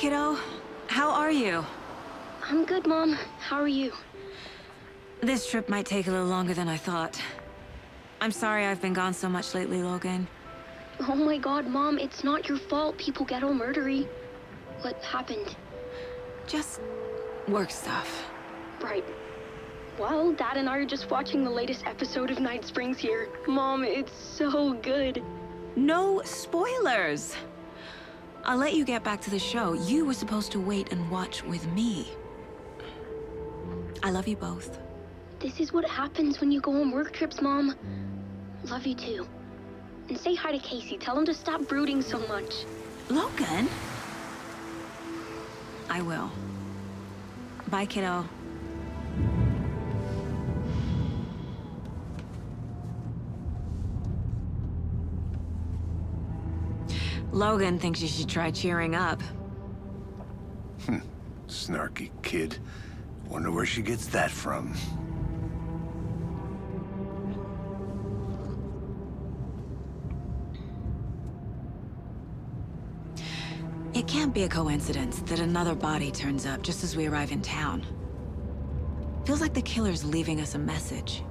kiddo. How are you? I'm good, Mom. How are you? This trip might take a little longer than I thought. I'm sorry I've been gone so much lately, Logan. Oh my god, Mom, it's not your fault people get all murdery. What happened? Just work stuff. Right. Well, Dad and I are just watching the latest episode of Night Springs here. Mom, it's so good. No spoilers! I'll let you get back to the show. You were supposed to wait and watch with me. I love you both. This is what happens when you go on work trips, Mom. Love you too. And say hi to Casey. Tell him to stop brooding so much. Logan? I will. Bye, kiddo. Logan thinks you should try cheering up. Snarky kid. Wonder where she gets that from. It can't be a coincidence that another body turns up just as we arrive in town. Feels like the killer's leaving us a message.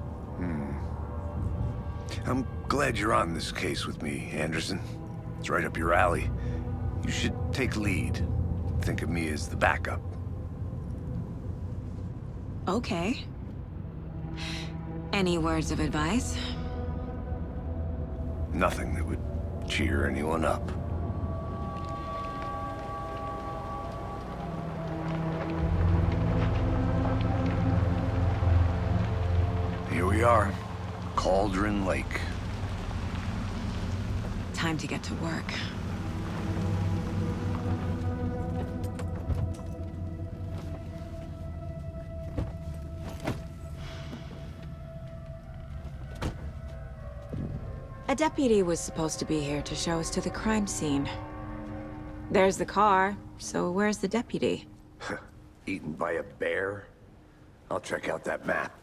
I'm glad you're on this case with me, Anderson. It's right up your alley. You should take lead. Think of me as the backup. Okay. Any words of advice? Nothing that would cheer anyone up. Here we are, Cauldron Lake. Time to get to work. A deputy was supposed to be here to show us to the crime scene. There's the car, so where's the deputy? Eaten by a bear? I'll check out that map.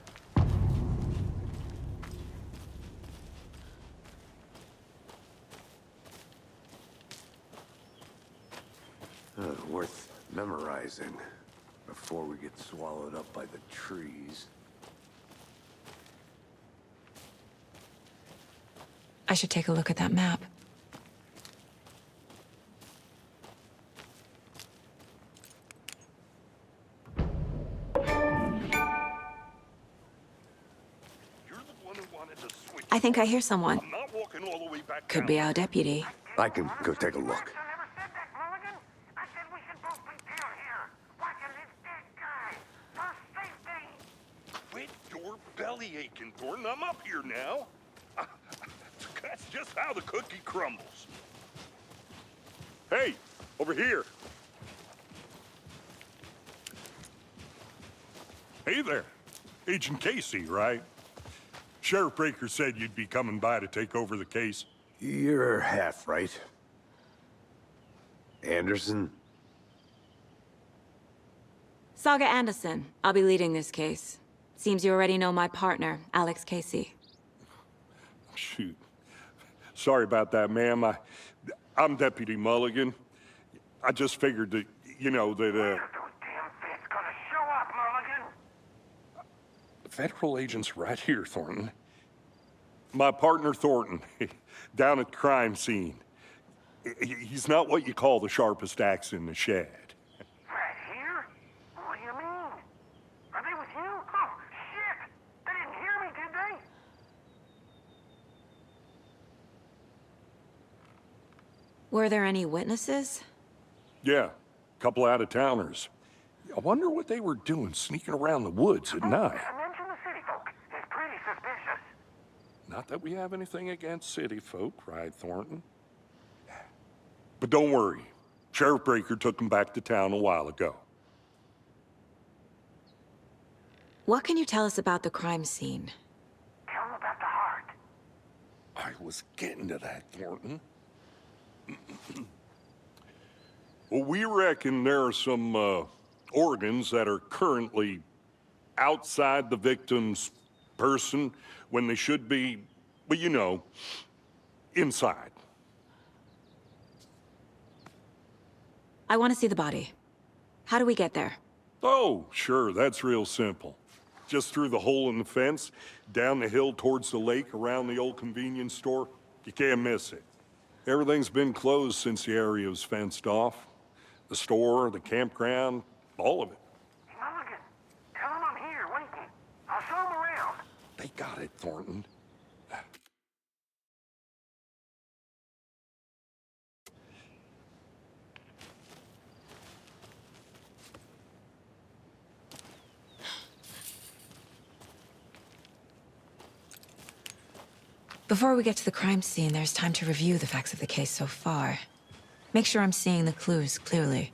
Worth memorizing before we get swallowed up by the trees. I should take a look at that map. I think I hear someone. Could be our deputy. I can go take a look. Quit your belly aching, Thornton. I'm up here now. That's just how the cookie crumbles. Hey, over here. Hey there. Agent Casey, right? Sheriff Breaker said you'd be coming by to take over the case. You're half right. Anderson? Saga Anderson. I'll be leading this case. Seems you already know my partner, Alex Casey. Shoot. Sorry about that, ma'am. I'm Deputy Mulligan. I just figured that, you know, that, When are those damn feds gonna show up, Mulligan? Federal agent's right here, Thornton. My partner, Thornton, down at the crime scene. He's not what you call the sharpest axe in the shed. Right here? What do you mean? Are they with you? Oh, shit! They didn't hear me, did they? Were there any witnesses? Yeah, a couple out-of-towners. I wonder what they were doing sneaking around the woods at night. Mention the city folk. It's pretty suspicious. Not that we have anything against city folk, right, Thornton? But don't worry. Sheriff Breaker took them back to town a while ago. What can you tell us about the crime scene? Tell them about the heart. I was getting to that, Thornton. Well, we reckon there are some organs that are currently outside the victim's person when they should be, well, you know, inside. I want to see the body. How do we get there? Oh, sure, that's real simple. Just through the hole in the fence, down the hill towards the lake, around the old convenience store. You can't miss it. Everything's been closed since the area was fenced off. The store, the campground, all of it. Mulligan, tell him I'm here, waiting. I'll show him around. They got it, Thornton. Before we get to the crime scene, there's time to review the facts of the case so far. Make sure I'm seeing the clues clearly.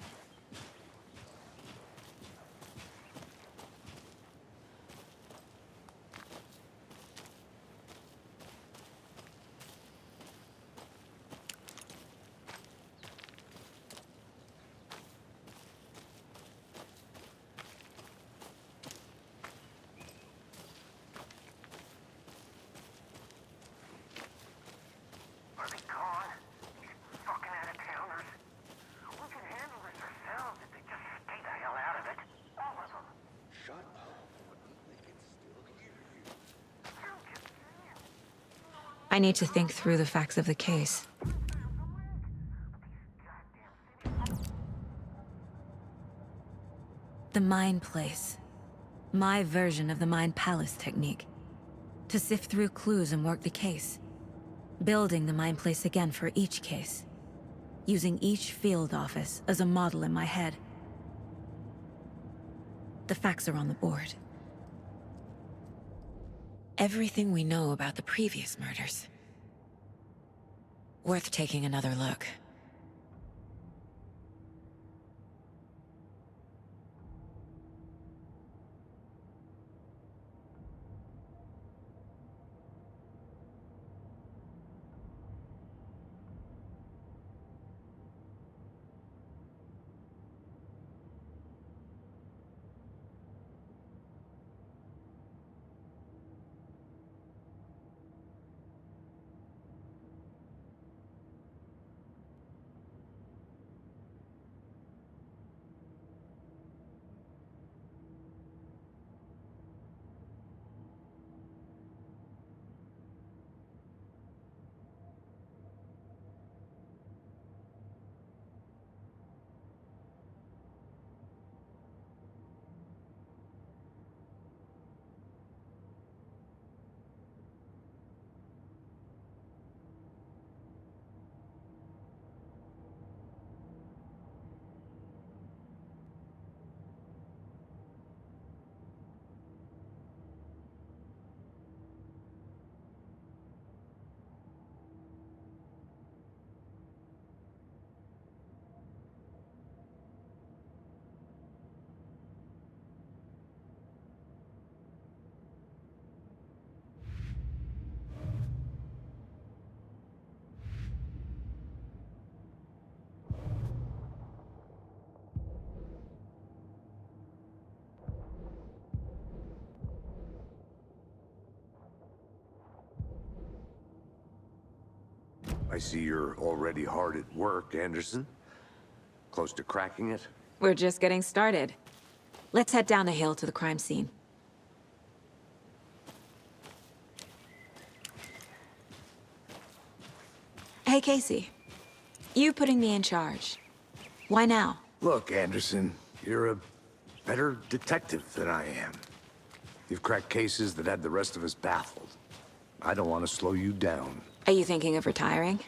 Are they gone? These fucking out-of-towners. We can handle this ourselves if they just stay the hell out of it. All of them. Shut up. They can still hear you. I'm just saying. I need to think through the facts of the case. The Mind Place. My version of the Mind Palace technique. To sift through clues and work the case. Building the Mind Place again for each case. Using each field office as a model in my head. The facts are on the board. Everything we know about the previous murders. Worth taking another look. I see you're already hard at work, Anderson. Close to cracking it? We're just getting started. Let's head down the hill to the crime scene. Hey, Casey. You putting me in charge. Why now? Look, Anderson, you're a better detective than I am. You've cracked cases that had the rest of us baffled. I don't want to slow you down. Are you thinking of retiring?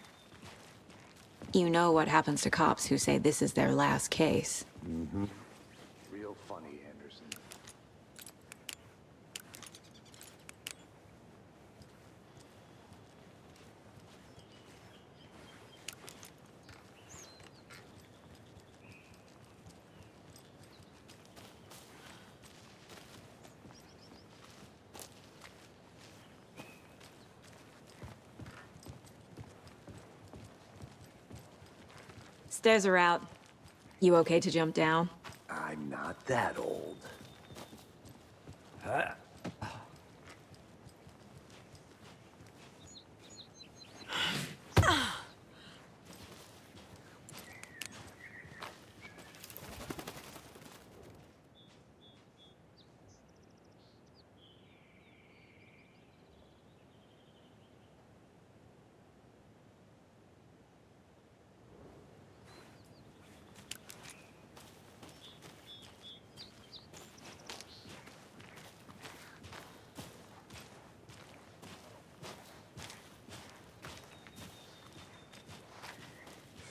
You know what happens to cops who say this is their last case. Mm-hmm. Real funny, Anderson. Stairs are out. You okay to jump down? I'm not that old.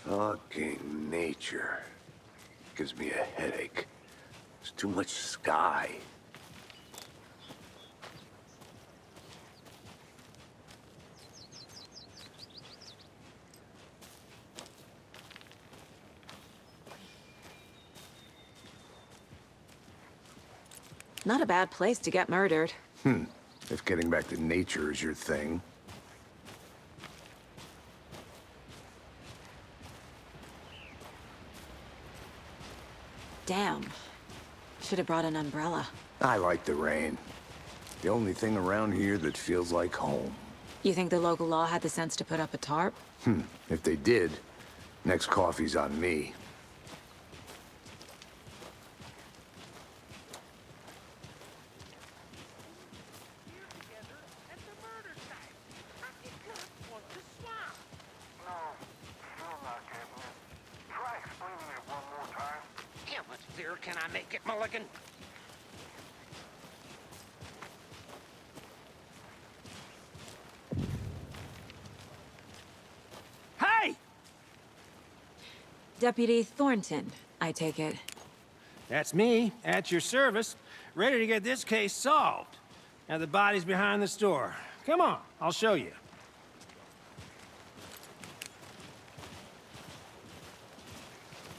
Fucking nature. Gives me a headache. There's too much sky. Not a bad place to get murdered. If getting back to nature is your thing. Damn. Should have brought an umbrella. I like the rain. The only thing around here that feels like home. You think the local law had the sense to put up a tarp? If they did, next coffee's on me. No, still not getting it. Try explaining it one more time. How much clearer can I make it, Mulligan? Hey! Deputy Thornton, I take it. That's me, at your service, ready to get this case solved. Now the body's behind the store. Come on, I'll show you.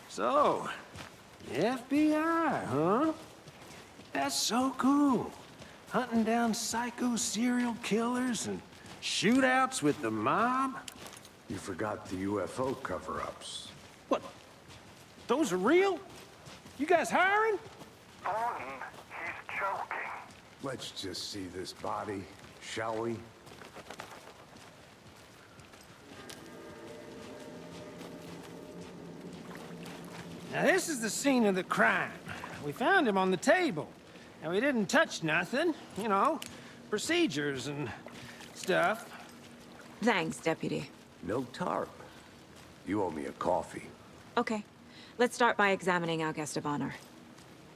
So, the FBI, huh? That's so cool. Hunting down psycho serial killers and shootouts with the mob. You forgot the UFO cover-ups. What? Those are real? You guys hiring? Thornton, he's joking. Let's just see this body, shall we? Now this is the scene of the crime. We found him on the table. And we didn't touch nothing, you know, procedures and stuff. Thanks, Deputy. No tarp. You owe me a coffee. Okay. Let's start by examining our guest of honor.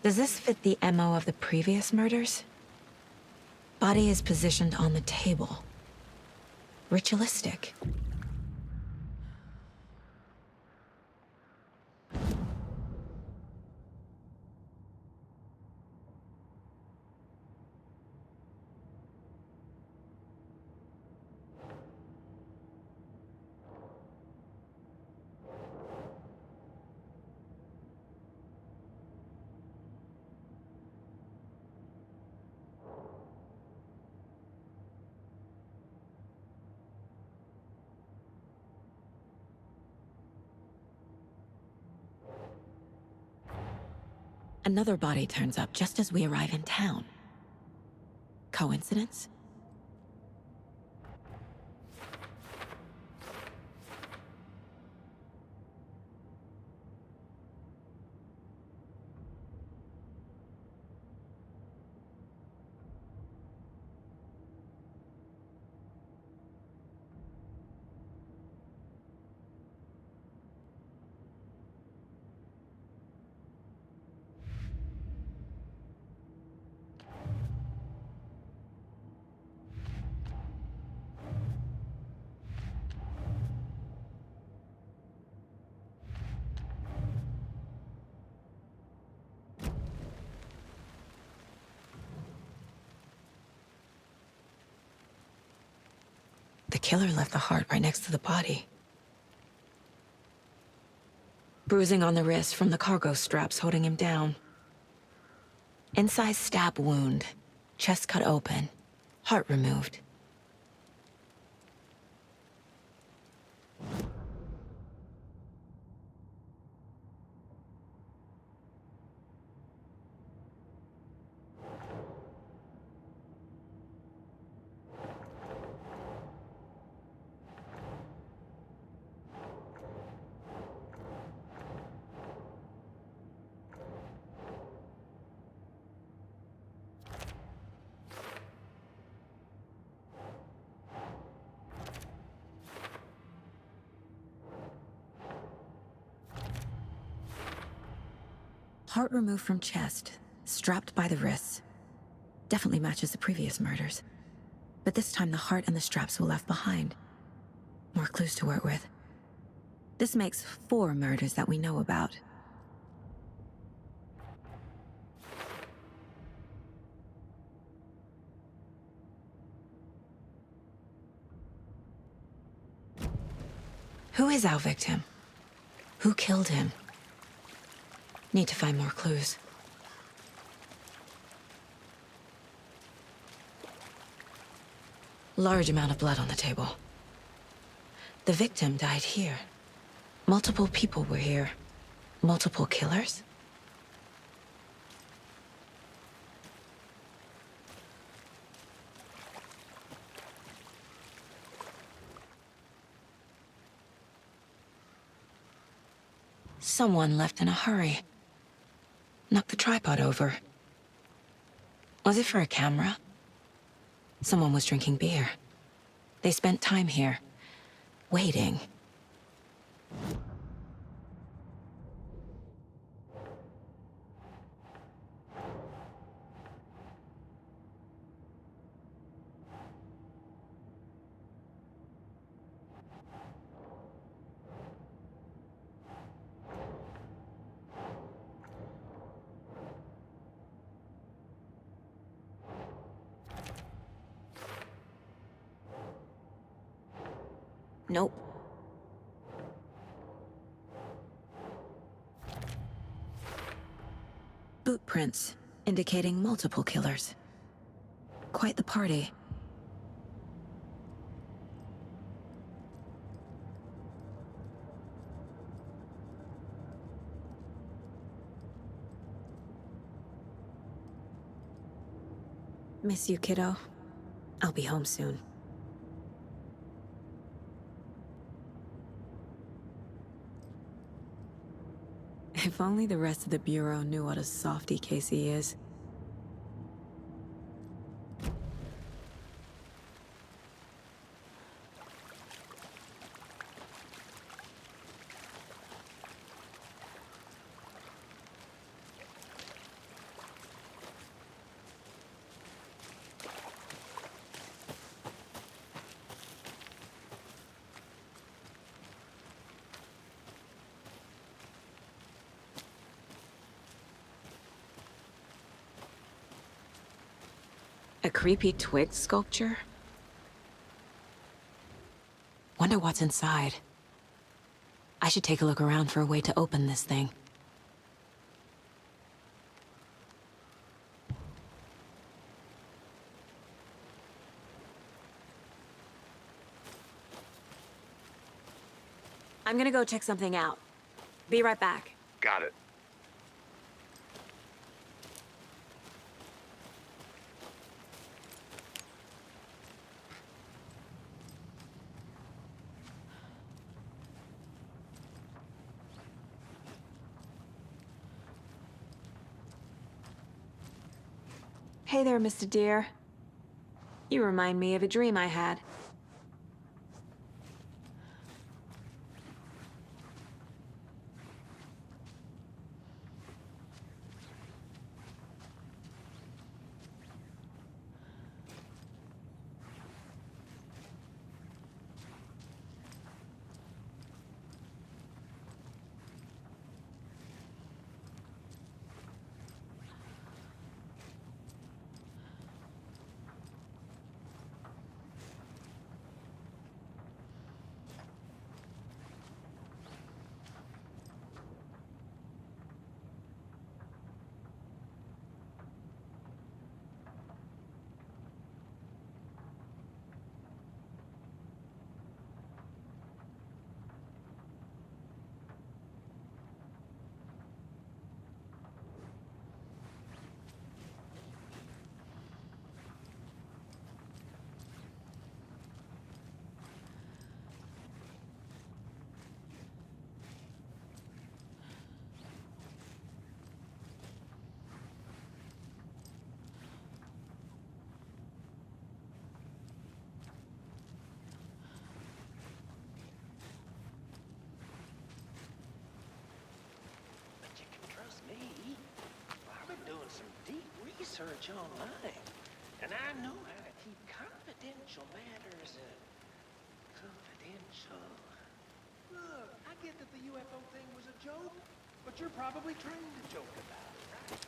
Does this fit the MO of the previous murders? Body is positioned on the table. Ritualistic. Another body turns up just as we arrive in town. Coincidence? The killer left the heart right next to the body. Bruising on the wrist from the cargo straps holding him down. Incised stab wound. Chest cut open. Heart removed. Heart removed from chest, strapped by the wrists. Definitely matches the previous murders. But this time the heart and the straps were left behind. More clues to work with. This makes 4 murders that we know about. Who is our victim? Who killed him? Need to find more clues. Large amount of blood on the table. The victim died here. Multiple people were here. Multiple killers? Someone left in a hurry. Knocked the tripod over. Was it for a camera? Someone was drinking beer. They spent time here, waiting. Nope. Boot prints, indicating multiple killers. Quite the party. Miss you, kiddo. I'll be home soon. If only the rest of the Bureau knew what a softy Casey is. A creepy twig sculpture? Wonder what's inside. I should take a look around for a way to open this thing. I'm gonna go check something out. Be right back. Got it. Hey there, Mr. Deer. You remind me of a dream I had. But you can trust me. I've been doing some deep research online, and I know how to keep confidential matters confidential. Look, I get that the UFO thing was a joke, but you're probably trained to joke about it,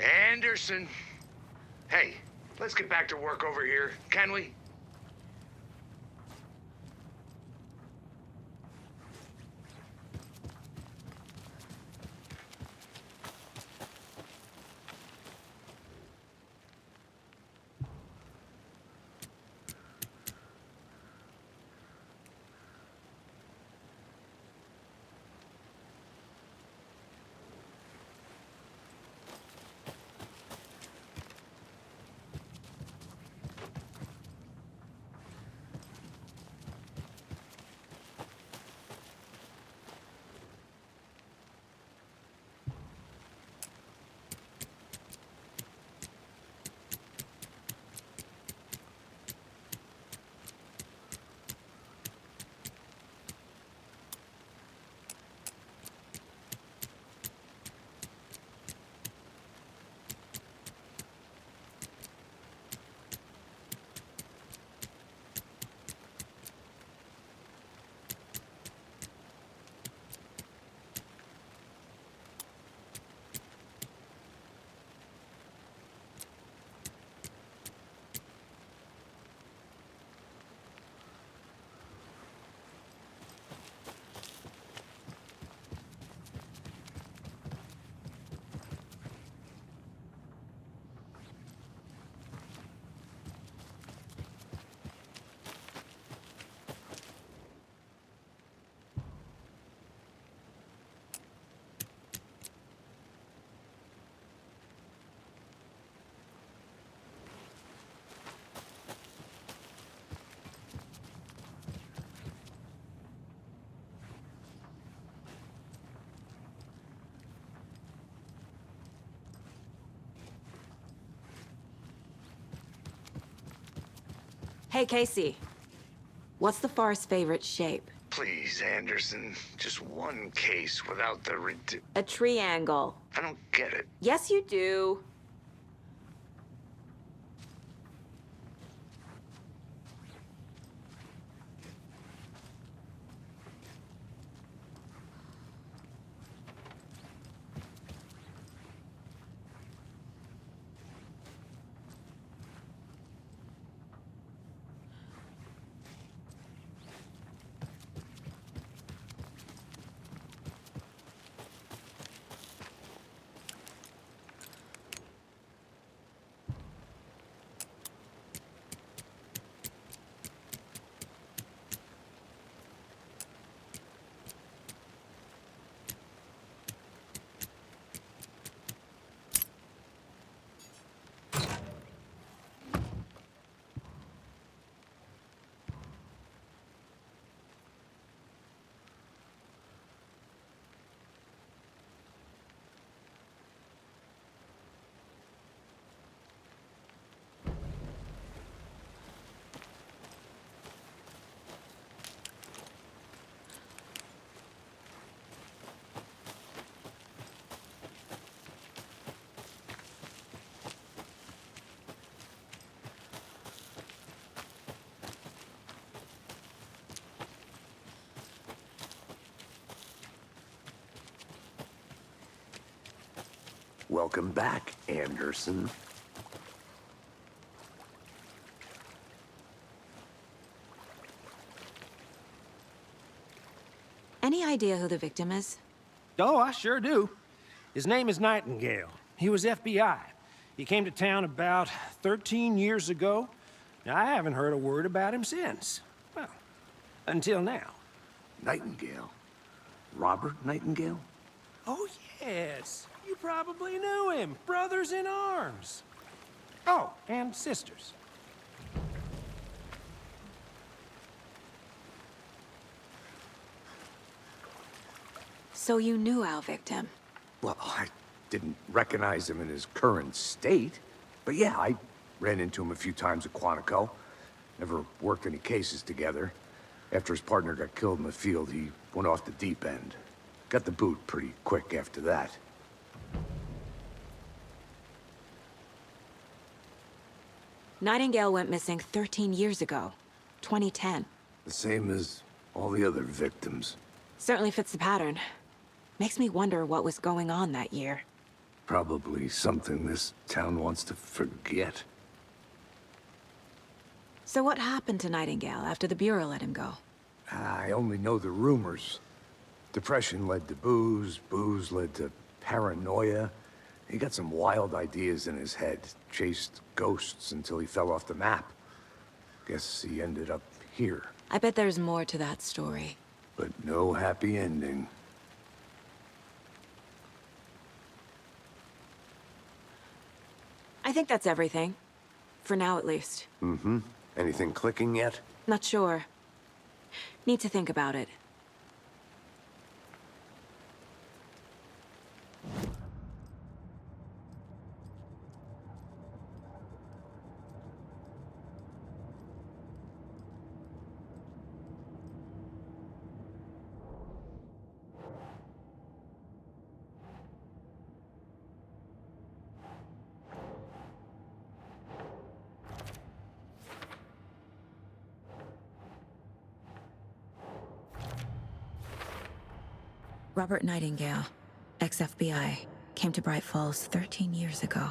right? Anderson! Hey, let's get back to work over here, can we? Hey, Casey. What's the far's favorite shape? Please, Anderson. Just one case without the A triangle. I don't get it. Yes, you do. Welcome back, Anderson. Any idea who the victim is? Oh, I sure do. His name is Nightingale. He was FBI. He came to town about 13 years ago. Now, I haven't heard a word about him since. Well, until now. Nightingale? Robert Nightingale? Oh, yes. You probably knew him. Brothers in arms. Oh, and sisters. So you knew our victim? Well, I didn't recognize him in his current state. But yeah, I ran into him a few times at Quantico. Never worked any cases together. After his partner got killed in the field, he went off the deep end. Got the boot pretty quick after that. Nightingale went missing 13 years ago, 2010. The same as all the other victims. Certainly fits the pattern. Makes me wonder what was going on that year. Probably something this town wants to forget. So what happened to Nightingale after the Bureau let him go? I only know the rumors. Depression led to booze, booze led to paranoia. He got some wild ideas in his head, chased ghosts until he fell off the map. Guess he ended up here. I bet there's more to that story. But no happy ending. I think that's everything. For now, at least. Mm-hmm. Anything clicking yet? Not sure. Need to think about it. Robert Nightingale, ex-FBI, came to Bright Falls 13 years ago.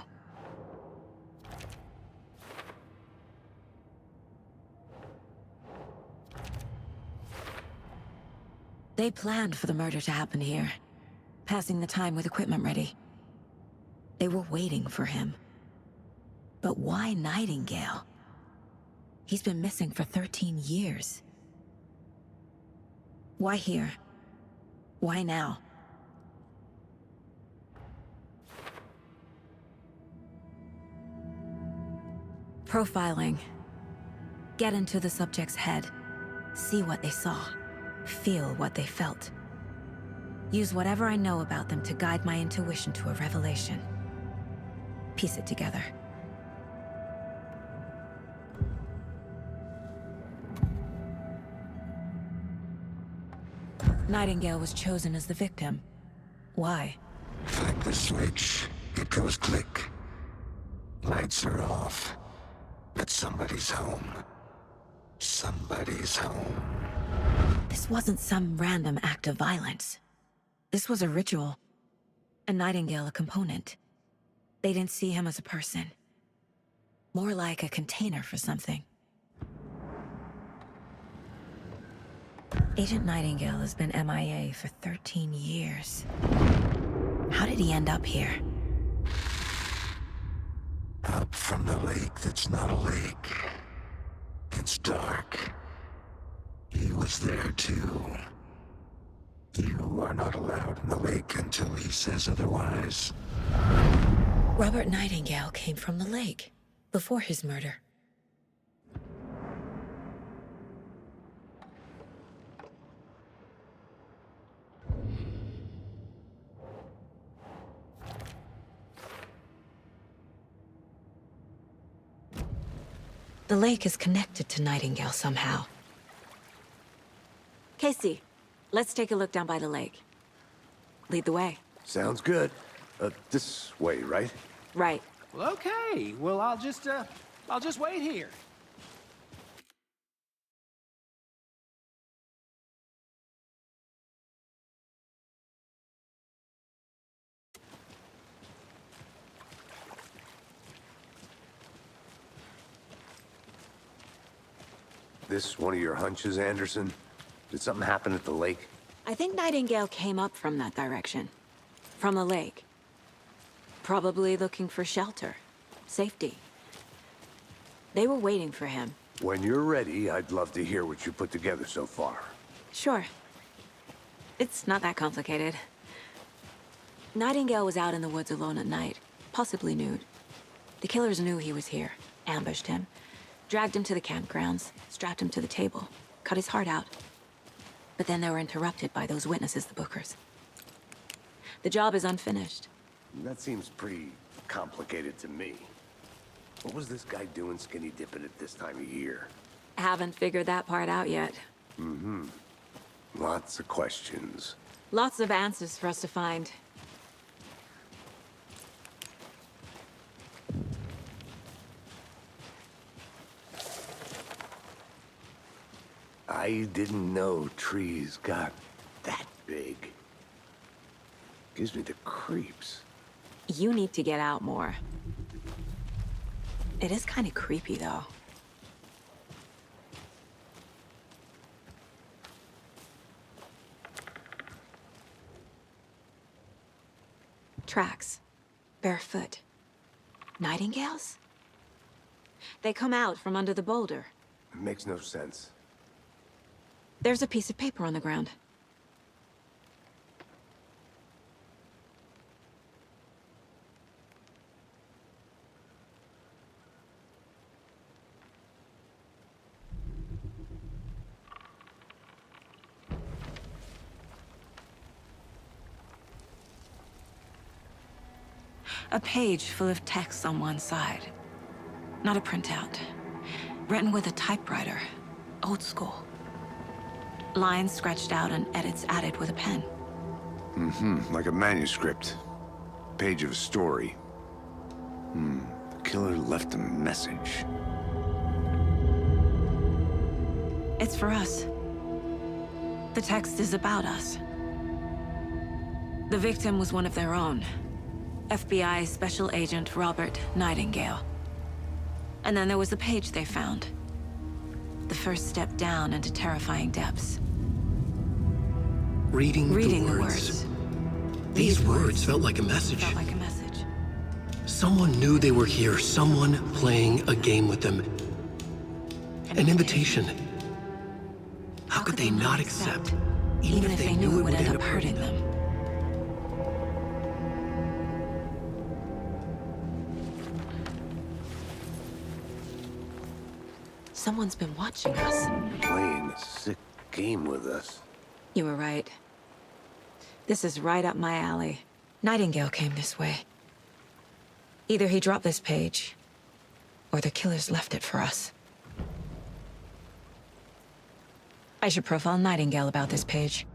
They planned for the murder to happen here, passing the time with equipment ready. They were waiting for him. But why Nightingale? He's been missing for 13 years. Why here? Why now? Profiling. Get into the subject's head. See what they saw. Feel what they felt. Use whatever I know about them to guide my intuition to a revelation. Piece it together. Nightingale was chosen as the victim. Why? Flick the switch, it goes click. Lights are off. But somebody's home. Somebody's home. This wasn't some random act of violence. This was a ritual. And Nightingale a component. They didn't see him as a person. More like a container for something. Agent Nightingale has been MIA for 13 years. How did he end up here? Up from the lake that's not a lake. It's dark. He was there too. You are not allowed in the lake until he says otherwise. Robert Nightingale came from the lake, before his murder. The lake is connected to Nightingale somehow. Casey, let's take a look down by the lake. Lead the way. Sounds good. This way, right? Right. Well, okay. Well, I'll just wait here. This one of your hunches, Anderson? Did something happen at the lake? I think Nightingale came up from that direction. From the lake. Probably looking for shelter. Safety. They were waiting for him. When you're ready, I'd love to hear what you put together so far. Sure. It's not that complicated. Nightingale was out in the woods alone at night, possibly nude. The killers knew he was here, ambushed him, dragged him to the campgrounds, strapped him to the table, cut his heart out. But then they were interrupted by those witnesses, the Bookers. The job is unfinished. That seems pretty complicated to me. What was this guy doing skinny dipping at this time of year? Haven't figured that part out yet. Mm-hmm. Lots of questions. Lots of answers for us to find. I didn't know trees got that big. Gives me the creeps. You need to get out more. It is kind of creepy, though. Tracks. Barefoot. Nightingales? They come out from under the boulder. It makes no sense. There's a piece of paper on the ground. A page full of text on one side. Not a printout. Written with a typewriter. Old school. Lines scratched out and edits added with a pen. Like a manuscript. Page of a story. The killer left a message. It's for us. The text is about us. The victim was one of their own. FBI Special Agent Robert Nightingale. And then there was the page they found. The first step down into terrifying depths. Reading the words. These words felt like a message. Felt like a message. Someone knew they were here, someone playing a game with them. An invitation. How could they not accept, even if they knew it would end up hurting them? Someone's been watching us. Playing a sick game with us. You were right. This is right up my alley. Nightingale came this way. Either he dropped this page, or the killers left it for us. I should profile Nightingale about this page.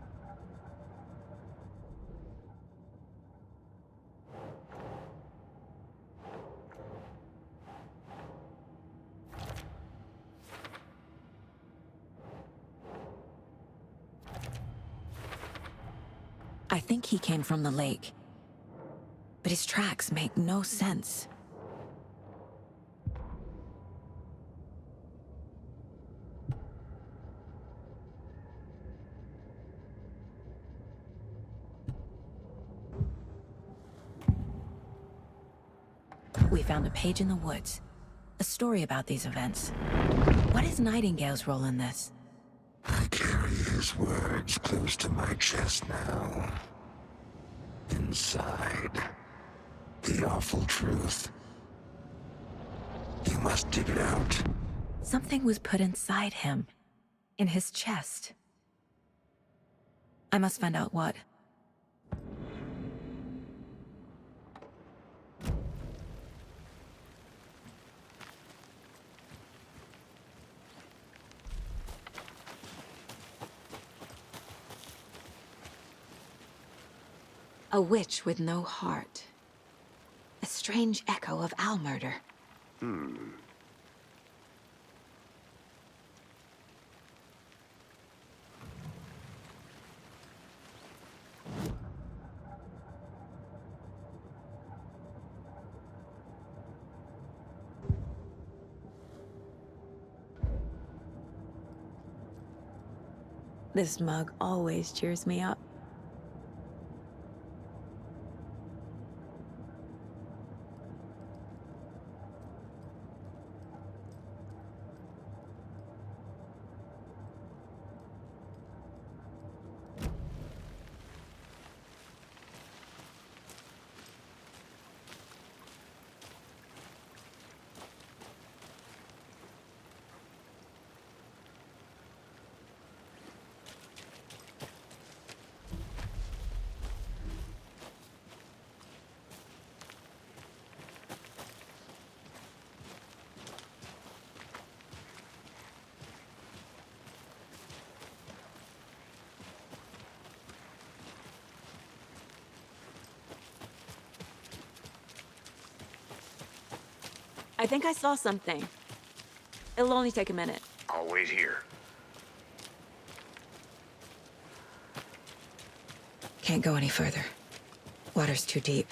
I think he came from the lake. But his tracks make no sense. We found a page in the woods. A story about these events. What is Nightingale's role in this? I carry his words close to my chest now. Inside, the awful truth. You must dig it out. Something was put inside him. In his chest. I must find out what. A witch with no heart. A strange echo of owl murder. This mug always cheers me up. I think I saw something. It'll only take a minute. I'll wait here. Can't go any further. Water's too deep.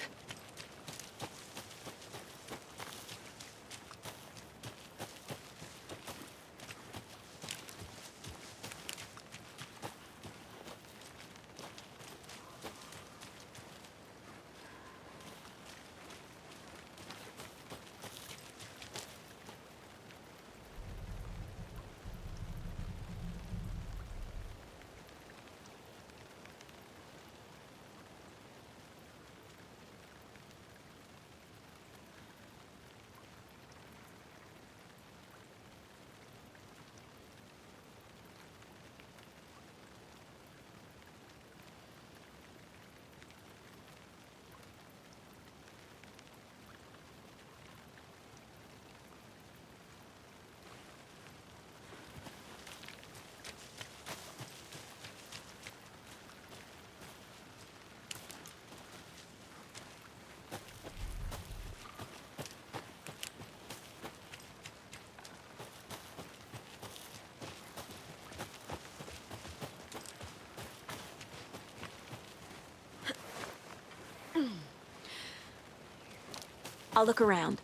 I'll look around.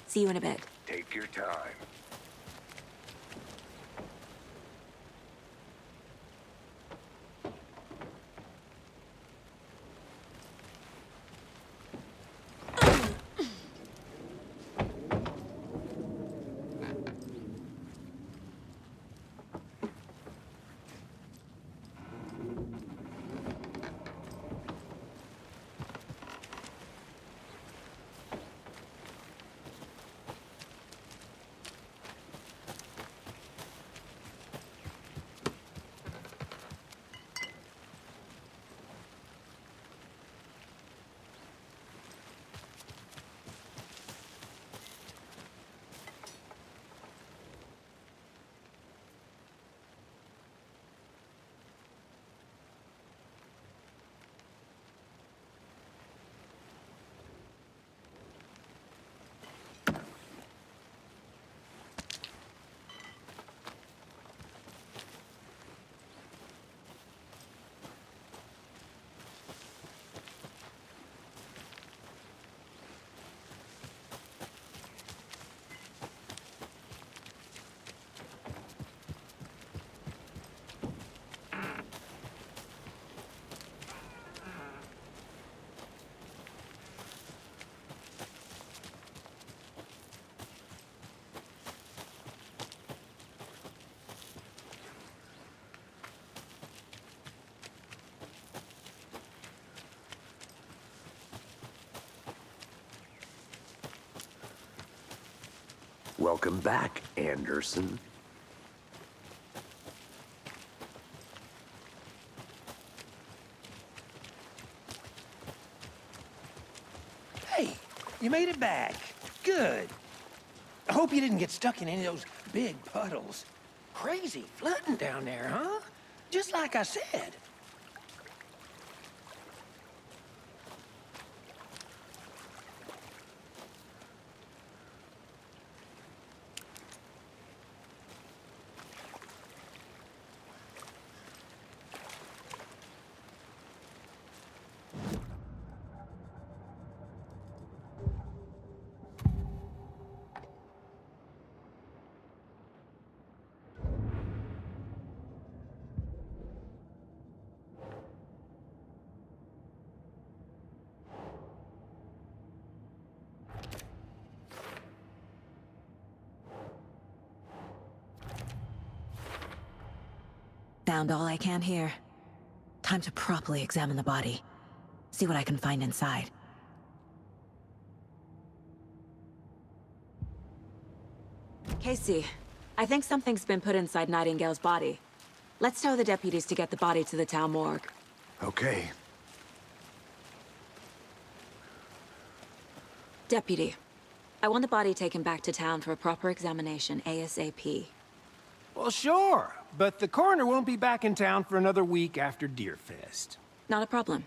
See you in a bit. Take your time. Welcome back, Anderson. Hey, you made it back. Good. I hope you didn't get stuck in any of those big puddles. Crazy flooding down there, huh? Just like I said. Found all I can here. Time to properly examine the body. See what I can find inside. Casey, I think something's been put inside Nightingale's body. Let's tell the deputies to get the body to the town morgue. Okay. Deputy, I want the body taken back to town for a proper examination ASAP. Well, sure, but the coroner won't be back in town for another week after Deerfest. Not a problem.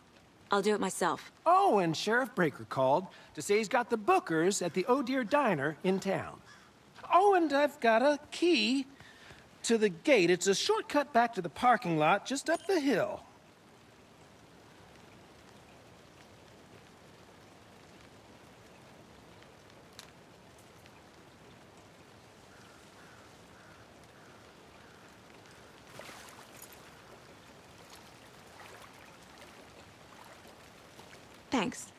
I'll do it myself. Oh, and Sheriff Breaker called to say he's got the bookers at the Oh Dear Diner in town. Oh, and I've got a key to the gate. It's a shortcut back to the parking lot just up the hill. thanks.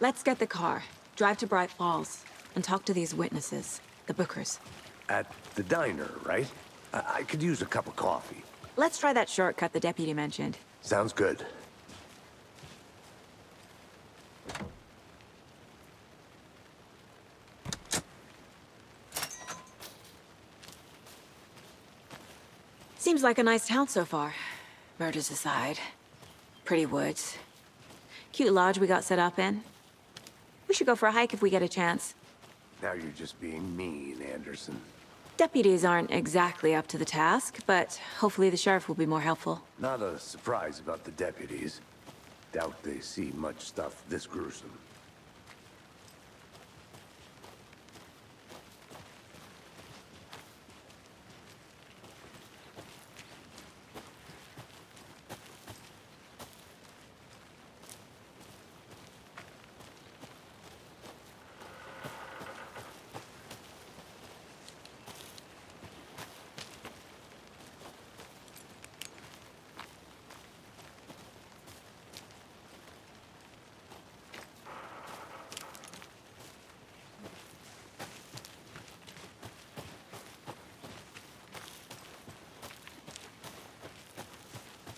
Let's get the car, drive to Bright Falls, and talk to these witnesses, the Bookers. At the diner, right? I could use a cup of coffee. Let's try that shortcut the deputy mentioned. Sounds good. Seems like a nice town so far. Murders aside. Pretty woods. Cute lodge we got set up in. We should go for a hike if we get a chance. Now you're just being mean, Anderson. Deputies aren't exactly up to the task, but hopefully the sheriff will be more helpful. Not a surprise about the deputies. Doubt they see much stuff this gruesome.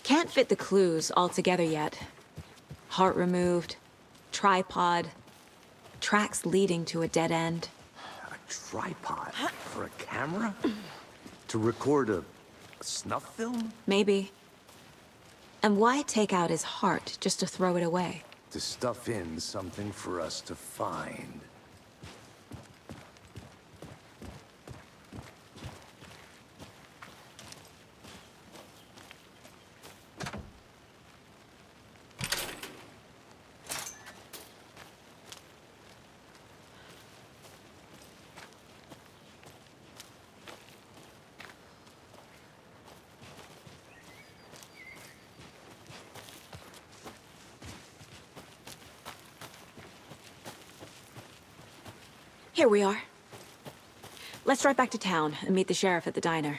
Can't fit the clues all together yet. Heart removed, tripod, tracks leading to a dead end. A tripod? For a camera? To record a snuff film? Maybe. And why take out his heart just to throw it away? To stuff in something for us to find. Here we are. Let's drive back to town and meet the sheriff at the diner.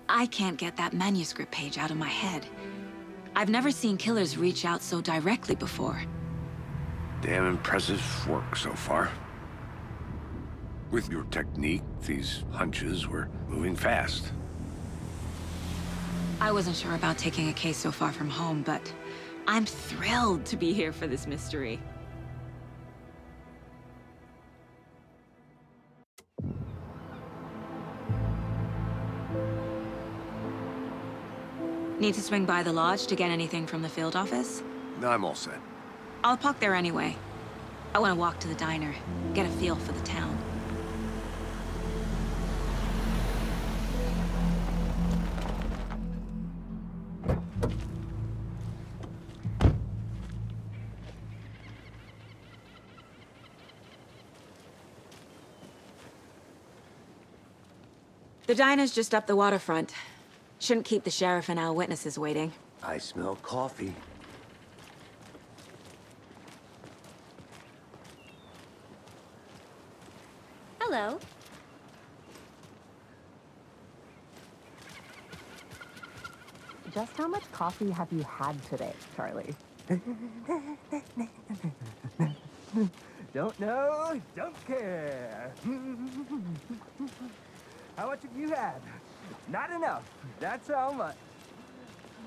I can't get that manuscript page out of my head. I've never seen killers reach out so directly before. Damn impressive work so far. With your technique, these hunches were moving fast. I wasn't sure about taking a case so far from home, but I'm thrilled to be here for this mystery. Need to swing by the lodge to get anything from the field office? I'm all set. I'll park there anyway. I want to walk to the diner, get a feel for the town. The diner's just up the waterfront. Shouldn't keep the sheriff and our witnesses waiting. I smell coffee. Hello. Just how much coffee have you had today, Charlie? Don't know, don't care. How much have you had? Not enough. That's how much.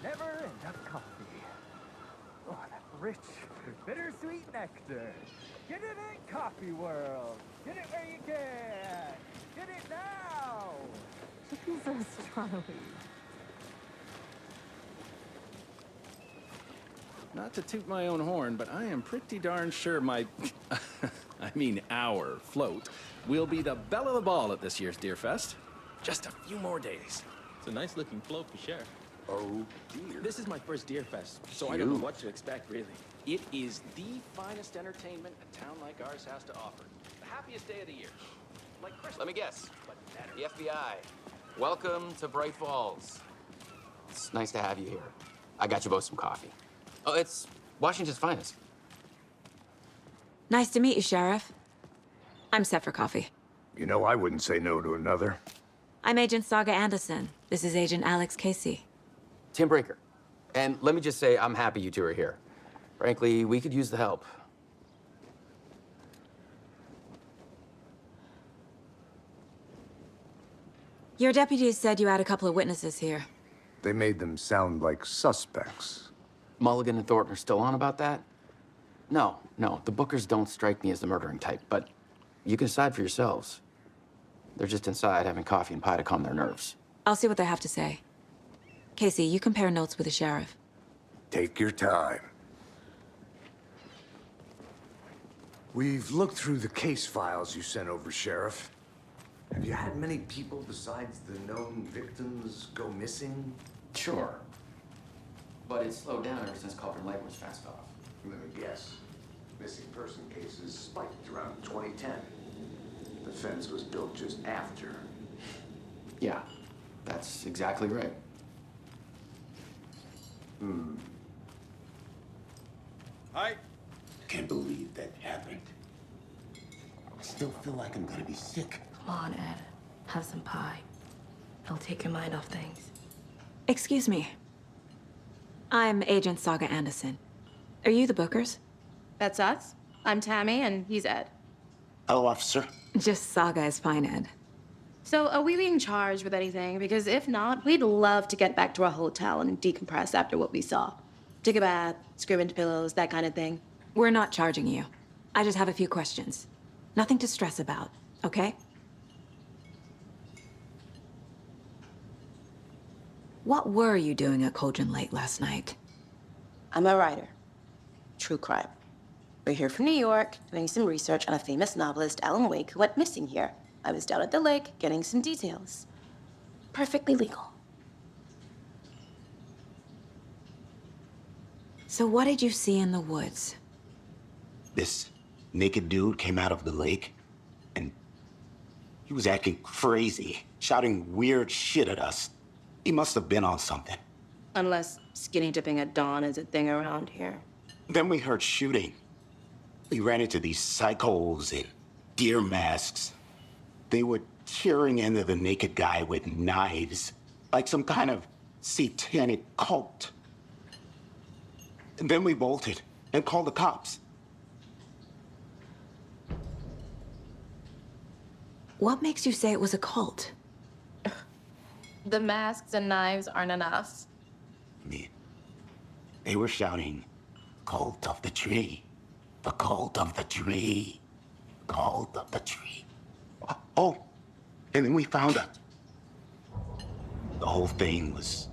Never enough coffee. Oh, that rich, bittersweet nectar. Get it in Coffee World. Get it where you can. Get it now. Jesus, Charlie. Not to toot my own horn, but I am pretty darn sure my, our float will be the belle of the ball at this year's Deer Fest. Just a few more days. It's a nice looking float for sure. Oh, dear. This is my first Deer Fest, so I don't know what to expect, really. It is the finest entertainment a town like ours has to offer. The happiest day of the year. Like Christmas. Let me guess. But better. The FBI. Welcome to Bright Falls. It's nice to have you here. I got you both some coffee. Oh, it's Washington's finest. Nice to meet you, Sheriff. I'm set for coffee. You know, I wouldn't say no to another. I'm Agent Saga Anderson. This is Agent Alex Casey. Tim Breaker. And let me just say, I'm happy you two are here. Frankly, we could use the help. Your deputies said you had a couple of witnesses here. They made them sound like suspects. Mulligan and Thornton are still on about that? No, the Bookers don't strike me as the murdering type, but you can decide for yourselves. They're just inside having coffee and pie to calm their nerves. I'll see what they have to say. Casey, you compare notes with the sheriff. Take your time. We've looked through the case files you sent over, Sheriff. Have you had many people besides the known victims go missing? Sure. But it's slowed down ever since Cauldron Lake was fast off. Let me guess. Missing person cases spiked around 2010. The fence was built just after. Yeah, that's exactly right. I can't believe that happened. I still feel like I'm gonna be sick. Come on, Ed. Have some pie. It'll take your mind off things. Excuse me. I'm Agent Saga Anderson. Are you the Bookers? That's us. I'm Tammy, and he's Ed. Hello, officer. Just Saga is fine, Ed. So, are we being charged with anything? Because if not, we'd love to get back to our hotel and decompress after what we saw. Take a bath, scream into pillows, that kind of thing. We're not charging you. I just have a few questions. Nothing to stress about, okay? What were you doing at Cauldron Lake last night? I'm a writer. True crime. We're here from New York, doing some research on a famous novelist, Alan Wake, who went missing here. I was down at the lake, getting some details. Perfectly legal. So what did you see in the woods? This naked dude came out of the lake, and he was acting crazy, shouting weird shit at us. He must have been on something. Unless skinny dipping at dawn is a thing around here. Then we heard shooting. We ran into these psychos in deer masks. They were tearing into the naked guy with knives, like some kind of satanic cult. And then we bolted and called the cops. What makes you say it was a cult? The masks and knives aren't enough. They were shouting, "Cult of the tree, the cult of the tree, cult of the tree." Oh, and then we found out. The whole thing was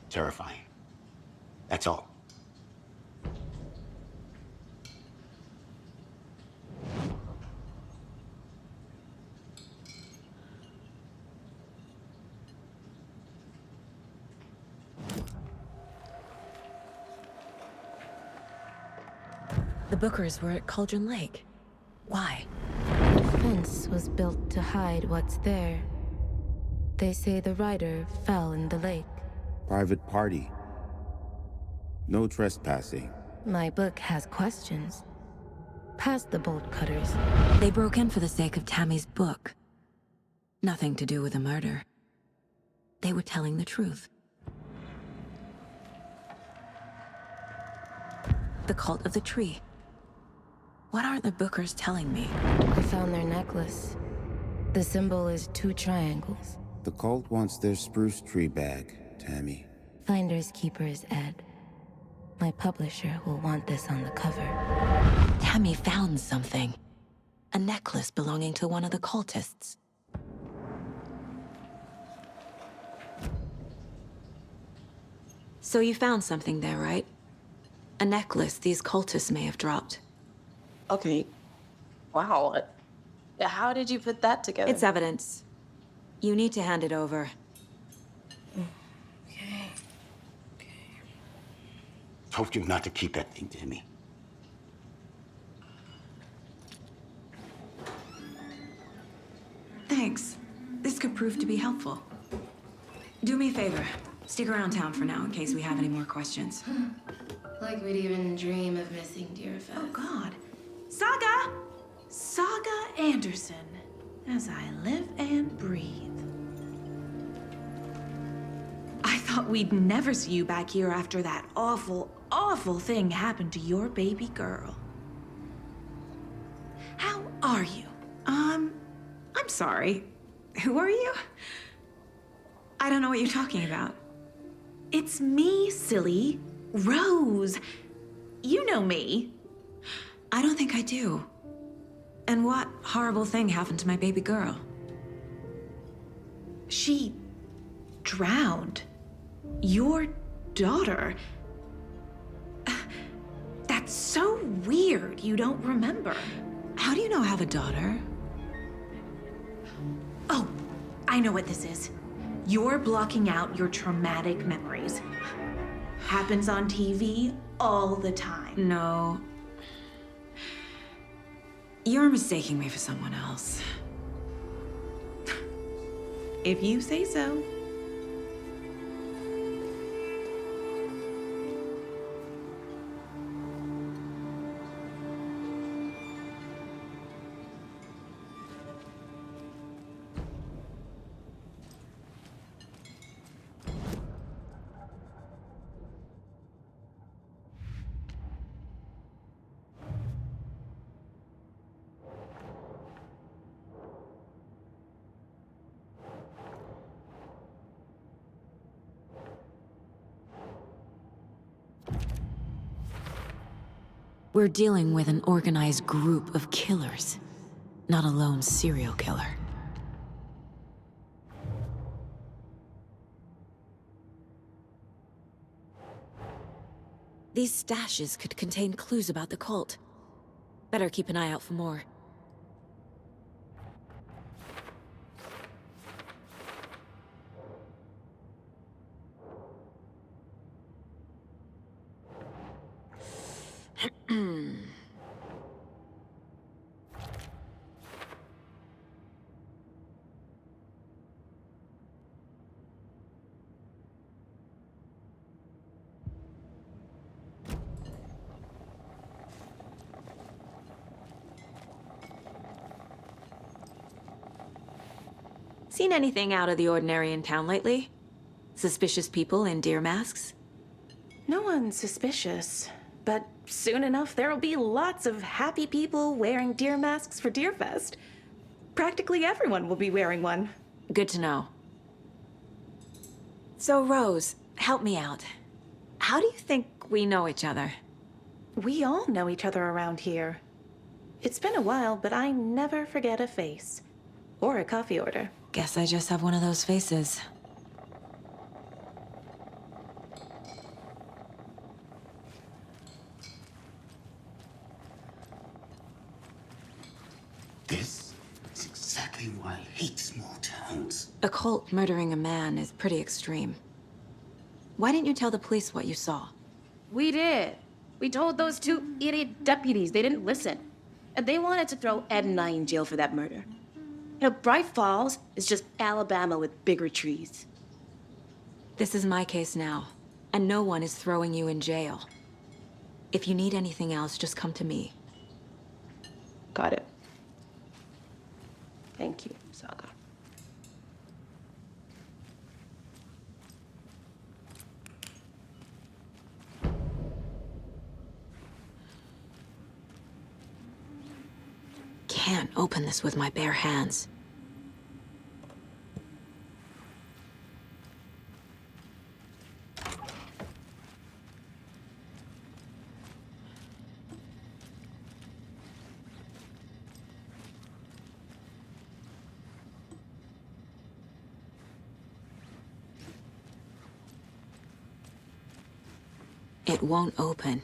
terrifying. That's all. The Bookers were at Cauldron Lake. Why? The fence was built to hide what's there. They say the rider fell in the lake. Private party. No trespassing. My book has questions. Past the bolt cutters. They broke in for the sake of Tammy's book. Nothing to do with the murder. They were telling the truth. The cult of the tree. What aren't the Bookers telling me? I found their necklace. The symbol is 2 triangles. The cult wants their spruce tree bag, Tammy. Finders keepers, Ed. My publisher will want this on the cover. Tammy found something. A necklace belonging to one of the cultists. So you found something there, right? A necklace these cultists may have dropped. Okay. Wow. How did you put that together? It's evidence. You need to hand it over. Okay. Told you not to keep that thing to me. Thanks. This could prove to be helpful. Do me a favor. Stick around town for now in case we have any more questions. Like we'd even dream of missing Deerfest. Oh, God. Saga! Saga Anderson. as I live and breathe. I thought we'd never see you back here after that awful, awful thing happened to your baby girl. How are you? I'm sorry. Who are you? I don't know what you're talking about. It's me, silly. Rose. You know me. I don't think I do. And what horrible thing happened to my baby girl? She drowned. Your daughter. That's so weird you don't remember. How do you know I have a daughter? Oh, I know what this is. You're blocking out your traumatic memories. Happens on TV all the time. No. You're mistaking me for someone else. If you say so. We're dealing with an organized group of killers, not a lone serial killer. These stashes could contain clues about the cult. Better keep an eye out for more. Seen anything out of the ordinary in town lately? Suspicious people in deer masks? No one's suspicious, but soon enough there'll be lots of happy people wearing deer masks for Deerfest. Practically everyone will be wearing one. Good to know. So, Rose, help me out. How do you think we know each other? We all know each other around here. It's been a while, but I never forget a face. Or a coffee order. Guess I just have one of those faces. This is exactly why I hate small towns. A cult murdering a man is pretty extreme. Why didn't you tell the police what you saw? We did. We told those two idiot deputies. They didn't listen. And they wanted to throw Ed and I in jail for that murder. You know, Bright Falls is just Alabama with bigger trees. This is my case now, and no one is throwing you in jail. If you need anything else, just come to me. Got it. Thank you, Saga. Can't open this with my bare hands. It won't open.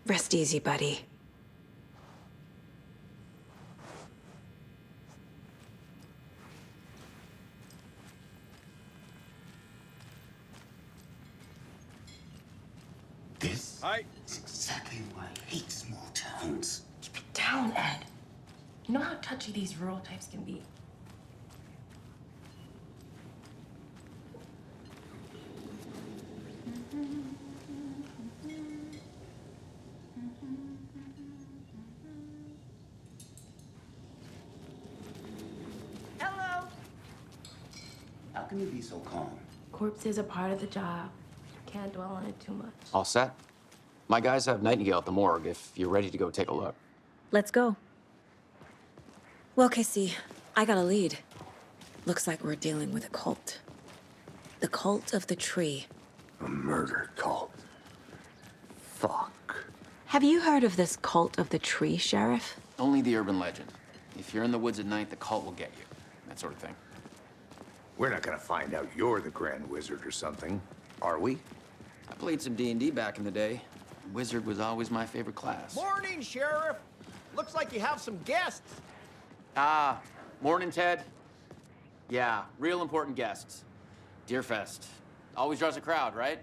Rest easy, buddy. exactly why I hate small towns. Keep it down, Ed. You know how touchy these rural types can be. Hello. How can you be so calm? Corpses are part of the job. Can't dwell on it too much. All set? My guys have Nightingale at the morgue if you're ready to go take a look. Let's go. Well, Casey, I got a lead. Looks like we're dealing with a cult. The cult of the tree. A murder cult. Fuck. Have you heard of this cult of the tree, Sheriff? Only the urban legend. If you're in the woods at night, the cult will get you. That sort of thing. We're not gonna find out you're the Grand Wizard or something, are we? I played some D&D back in the day. Wizard was always my favorite class. Morning, Sheriff. Looks like you have some guests. Ah, morning, Ted. Yeah, real important guests. Deerfest. Always draws a crowd, right?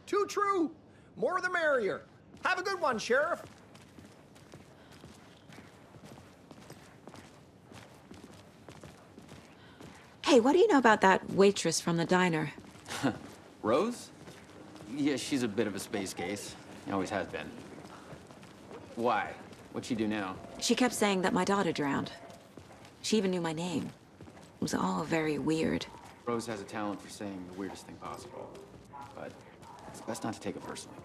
Too true. More the merrier. Have a good one, Sheriff. Hey, what do you know about that waitress from the diner? Rose? Yeah, she's a bit of a space case. Always has been. Why? What'd she do now? She kept saying that my daughter drowned. She even knew my name. It was all very weird. Rose has a talent for saying the weirdest thing possible. But it's best not to take it personally.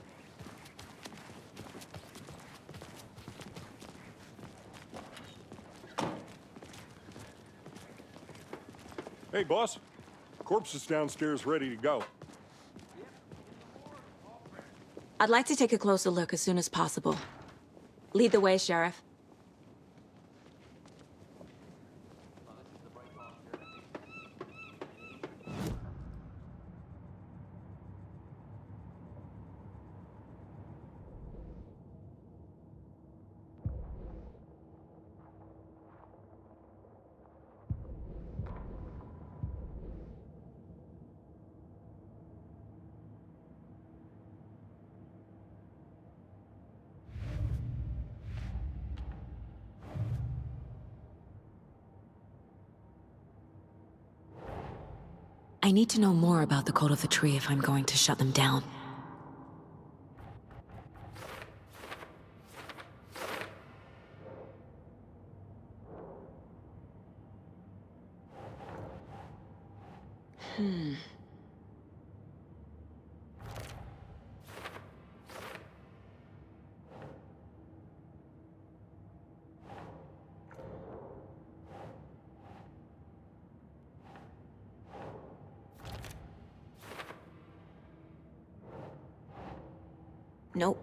Hey, boss. Corpse is downstairs ready to go. I'd like to take a closer look as soon as possible. Lead the way, Sheriff. I need to know more about the cult of the tree if I'm going to shut them down. Nope.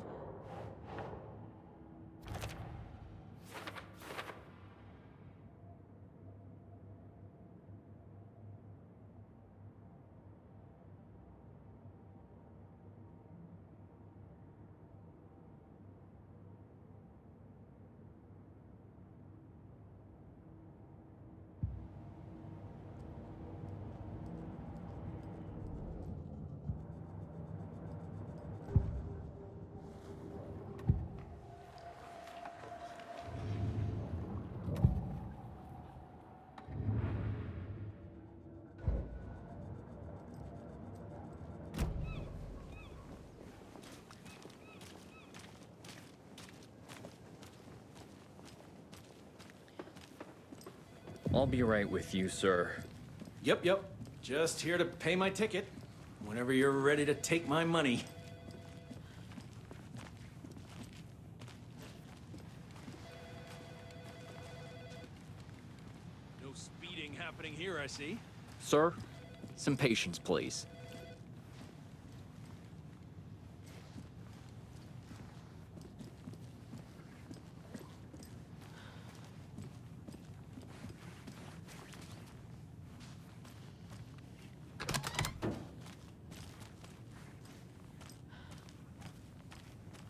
I'll be right with you, sir. Yep. Just here to pay my ticket. Whenever you're ready to take my money. No speeding happening here, I see. Sir, some patience, please.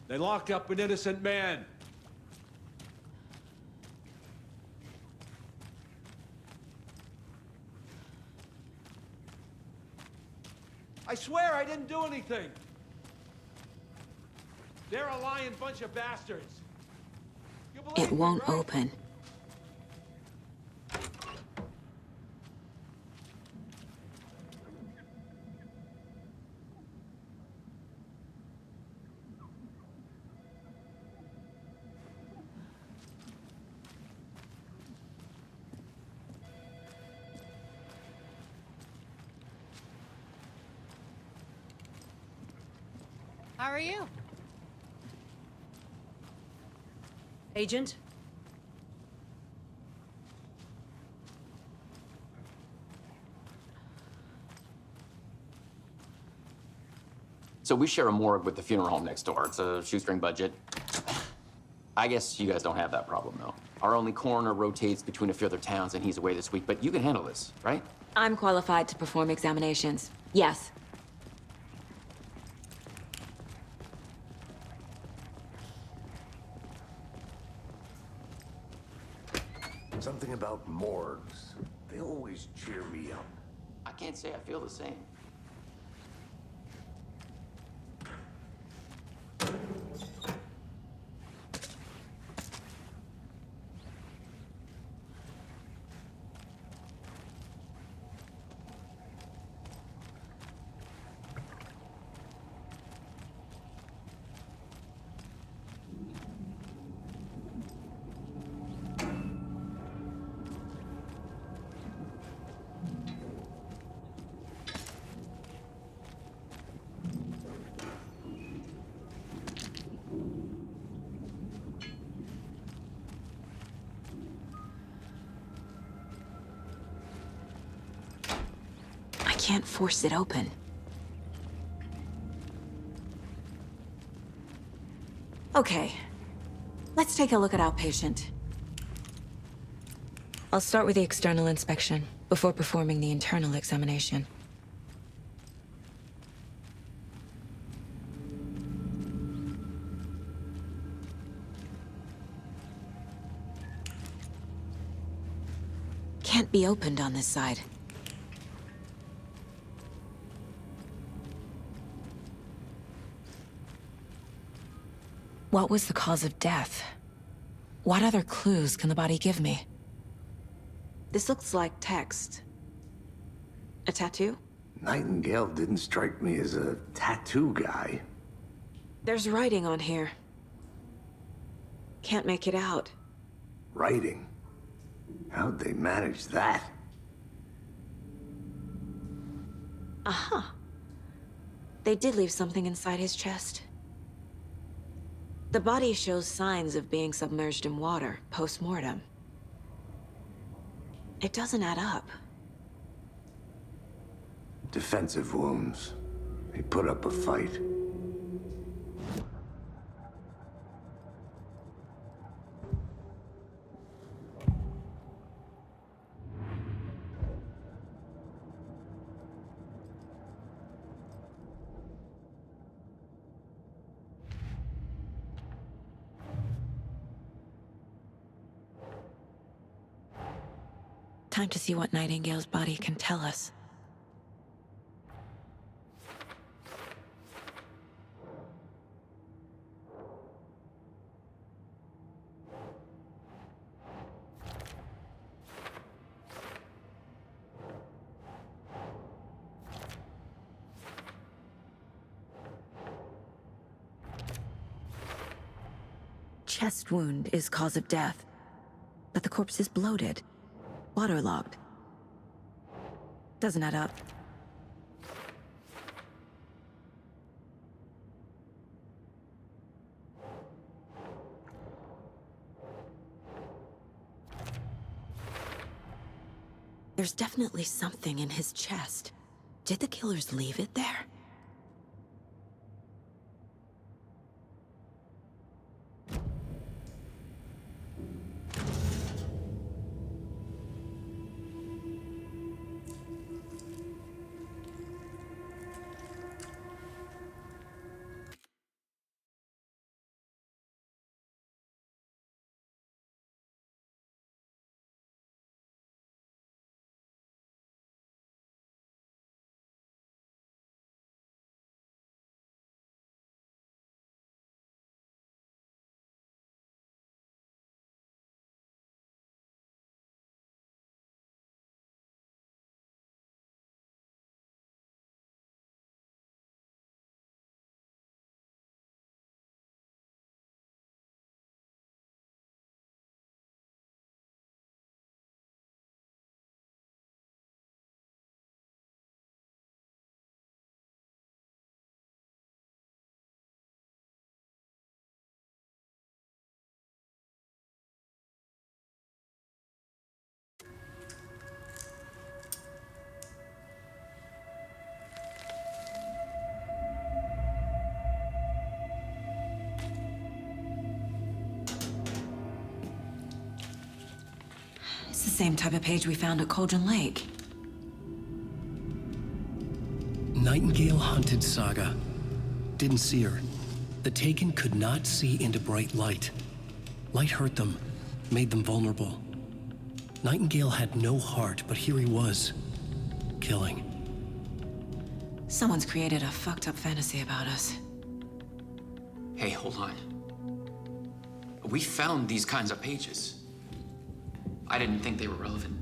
They locked up an innocent man. I swear I didn't do anything. They're a lying bunch of bastards. You believe It me, won't right? open. How are you? Agent? So we share a morgue with the funeral home next door. It's a shoestring budget. I guess you guys don't have that problem, though. Our only coroner rotates between a few other towns, and he's away this week, but you can handle this, right? I'm qualified to perform examinations. Yes. Something about morgues. They always cheer me up. I can't say I feel the same. I can't force it open. Okay. Let's take a look at outpatient. I'll start with the external inspection before performing the internal examination. Can't be opened on this side. What was the cause of death? What other clues can the body give me? This looks like text. A tattoo? Nightingale didn't strike me as a tattoo guy. There's writing on here. Can't make it out. Writing? How'd they manage that? Uh-huh. They did leave something inside his chest. The body shows signs of being submerged in water post-mortem. It doesn't add up. Defensive wounds. He put up a fight. Time to see what Nightingale's body can tell us. Chest wound is cause of death, but the corpse is bloated. Waterlogged. Doesn't add up. There's definitely something in his chest. Did the killers leave it there? It's the same type of page we found at Cauldron Lake. Nightingale hunted Saga. Didn't see her. The Taken could not see into bright light. Light hurt them, made them vulnerable. Nightingale had no heart, but here he was, killing. Someone's created a fucked up fantasy about us. Hey, hold on. We found these kinds of pages. I didn't think they were relevant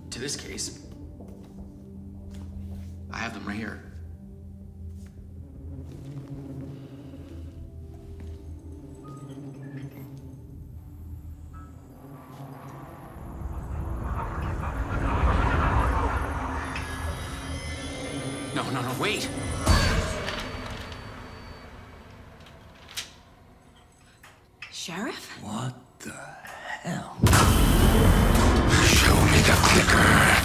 to this case. I have them right here. No, wait! Sheriff? What the hell? Show me the clicker.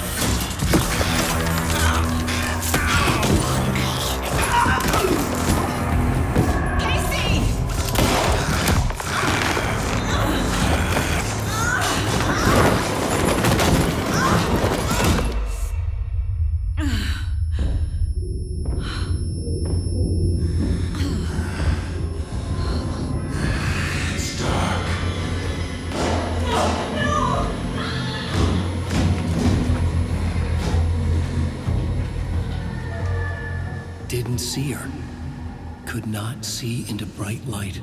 Didn't see her. Could not see into bright light.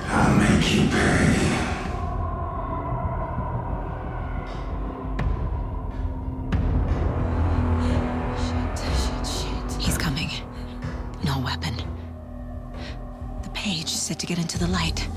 I'll make you pay. Shit. He's coming. No weapon. The page said to get into the light.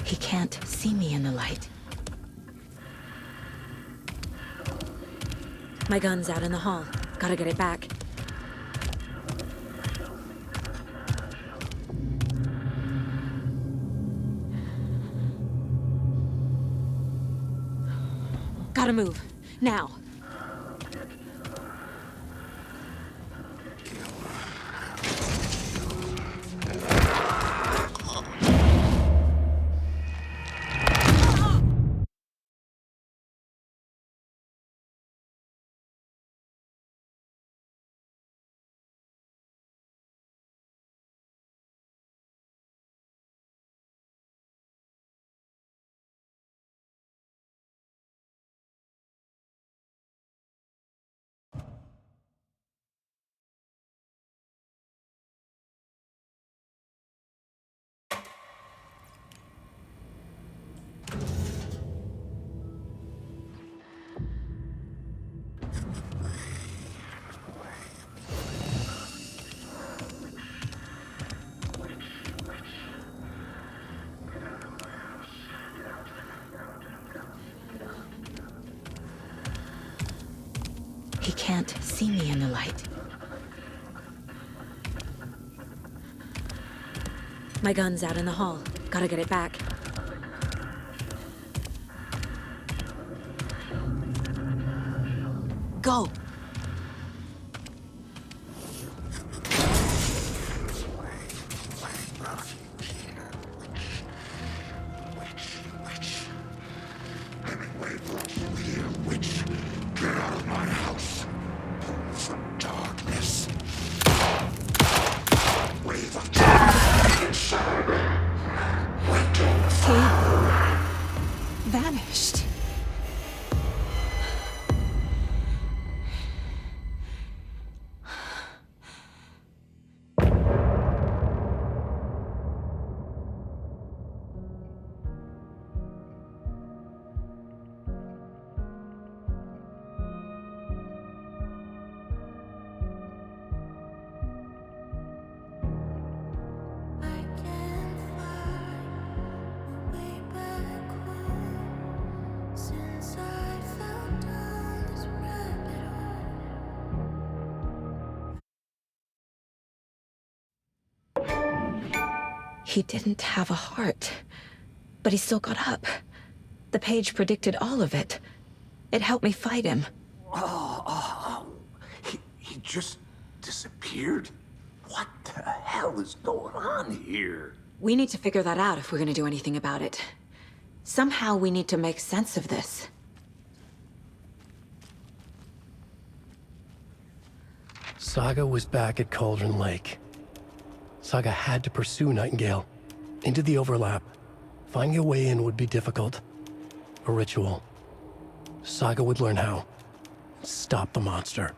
He can't see me in the light. My gun's out in the hall. Gotta get it back. Gotta move. Now. He can't see me in the light. My gun's out in the hall. Gotta get it back. Go! He didn't have a heart, but he still got up. The page predicted all of it. It helped me fight him. He just disappeared? What the hell is going on here? We need to figure that out if we're gonna do anything about it. Somehow we need to make sense of this. Saga was back at Cauldron Lake. Saga had to pursue Nightingale into the overlap. Finding a way in would be difficult. A ritual. Saga would learn how. Stop the monster.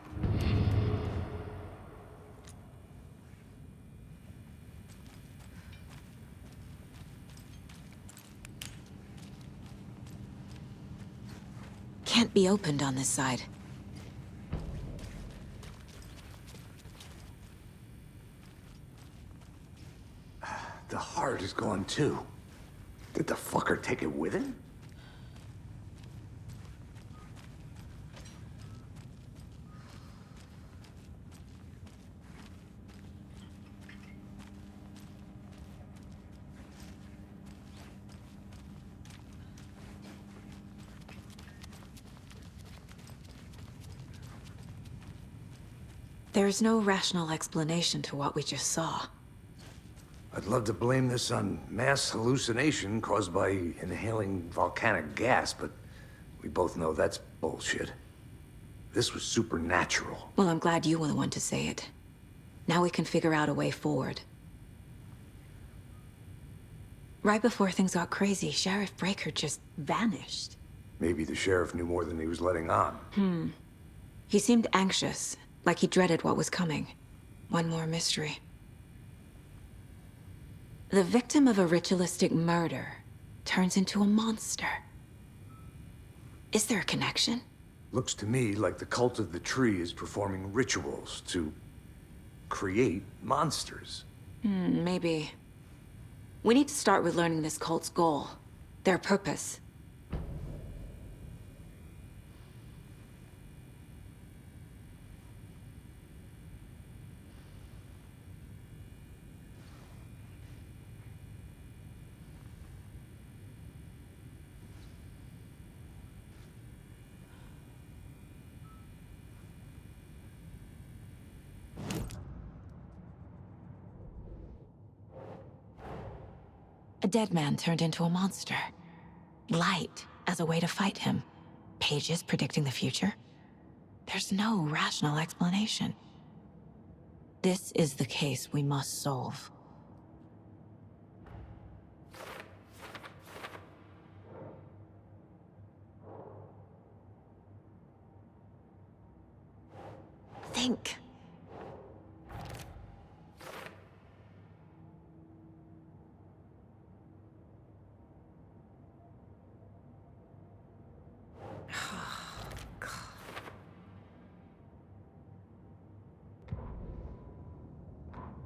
Can't be opened on this side. The heart is gone too. Did the fucker take it with him? There's no rational explanation to what we just saw. I'd love to blame this on mass hallucination caused by inhaling volcanic gas, but we both know that's bullshit. This was supernatural. Well, I'm glad you were the one to say it. Now we can figure out a way forward. Right before things got crazy, Sheriff Breaker just vanished. Maybe the sheriff knew more than he was letting on. He seemed anxious, like he dreaded what was coming. One more mystery. The victim of a ritualistic murder turns into a monster. Is there a connection? Looks to me like the cult of the tree is performing rituals to create monsters. Maybe. We need to start with learning this cult's goal, their purpose. A dead man turned into a monster. Light as a way to fight him. Pages predicting the future. There's no rational explanation. This is the case we must solve. Think.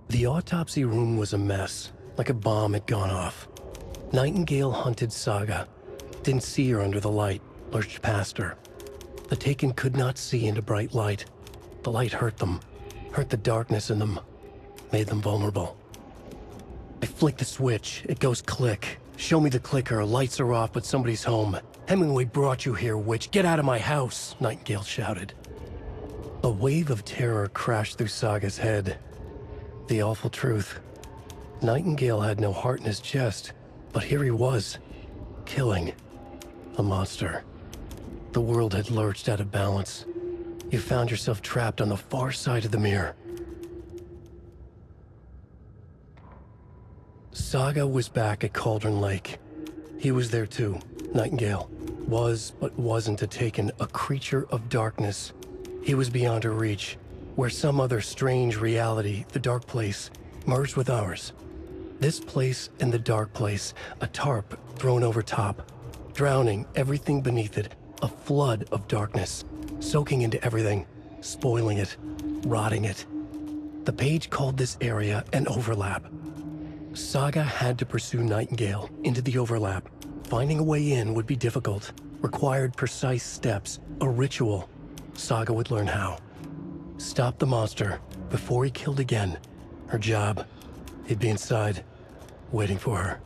The autopsy room was a mess, like a bomb had gone off. Nightingale hunted Saga. Didn't see her under the light, lurched past her. The Taken could not see into bright light. The light hurt them, hurt the darkness in them, made them vulnerable. I flick the switch, it goes click. Show me the clicker, lights are off, but somebody's home. Hemingway brought you here, witch. Get out of my house, Nightingale shouted. A wave of terror crashed through Saga's head. The awful truth. Nightingale had no heart in his chest, but here he was, killing a monster. The world had lurched out of balance. You found yourself trapped on the far side of the mirror. Saga was back at Cauldron Lake. He was there too. Nightingale was, but wasn't a Taken, a creature of darkness. He was beyond her reach, where some other strange reality, the dark place, merged with ours. This place and the dark place, a tarp thrown over top, drowning everything beneath it, a flood of darkness, soaking into everything, spoiling it, rotting it. The page called this area an overlap. Saga had to pursue Nightingale into the overlap. Finding a way in would be difficult, required precise steps, a ritual. Saga would learn how. Stop the monster before he killed again. Her job, he'd be inside, waiting for her.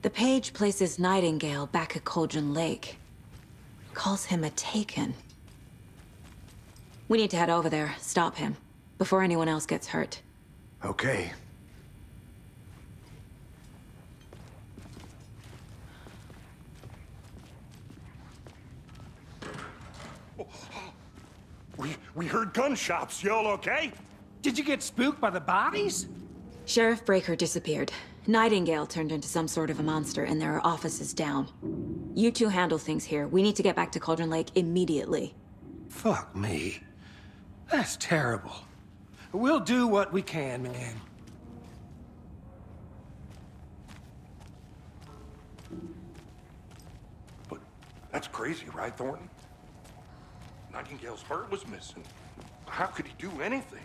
The page places Nightingale back at Cauldron Lake. Calls him a Taken. We need to head over there, stop him, before anyone else gets hurt. Okay. We heard gunshots. Y'all okay? Did you get spooked by the bodies? Sheriff Breaker disappeared. Nightingale turned into some sort of a monster, and there are offices down. You two handle things here. We need to get back to Cauldron Lake immediately. Fuck me. That's terrible. We'll do what we can, man. But that's crazy, right, Thornton? Nightingale's heart was missing. How could he do anything?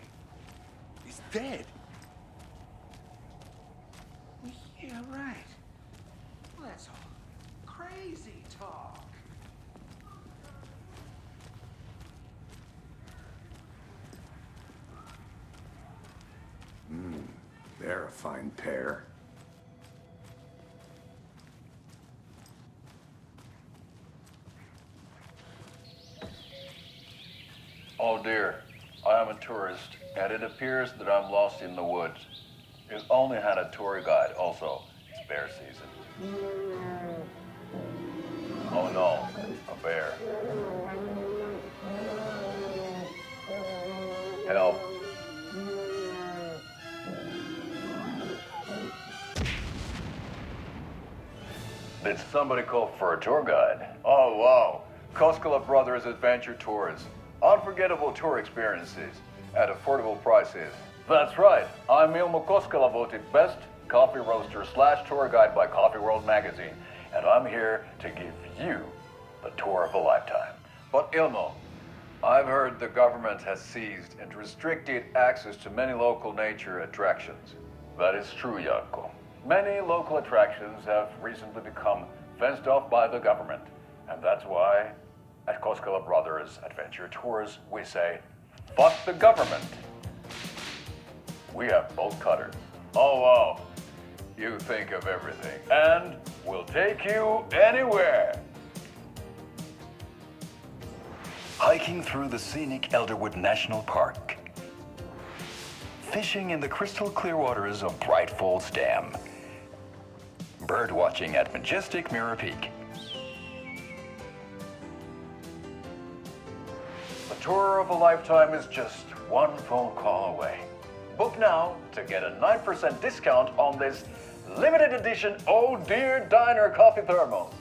He's dead. Yeah, right. Well, that's all crazy talk. They're a fine pair. Oh dear, I am a tourist, and it appears that I'm lost in the woods. You only had a tour guide, also. It's bear season. Oh no, a bear. Help. Did somebody call for a tour guide? Oh wow, Koskela Brothers Adventure Tours. Unforgettable tour experiences at affordable prices. That's right, I'm Ilmo Koskela, voted best coffee roaster / tour guide by Coffee World magazine, and I'm here to give you the tour of a lifetime. But Ilmo, I've heard the government has seized and restricted access to many local nature attractions. That is true, Janko. Many local attractions have recently become fenced off by the government, and that's why at Koskela Brothers Adventure Tours, we say, fuck the government. We have bolt cutters. Oh, wow. You think of everything. And we'll take you anywhere. Hiking through the scenic Elderwood National Park. Fishing in the crystal clear waters of Bright Falls Dam. Bird watching at majestic Mirror Peak. The tour of a lifetime is just one phone call away. Book now to get a 9% discount on this limited edition Oh Dear Diner coffee thermos.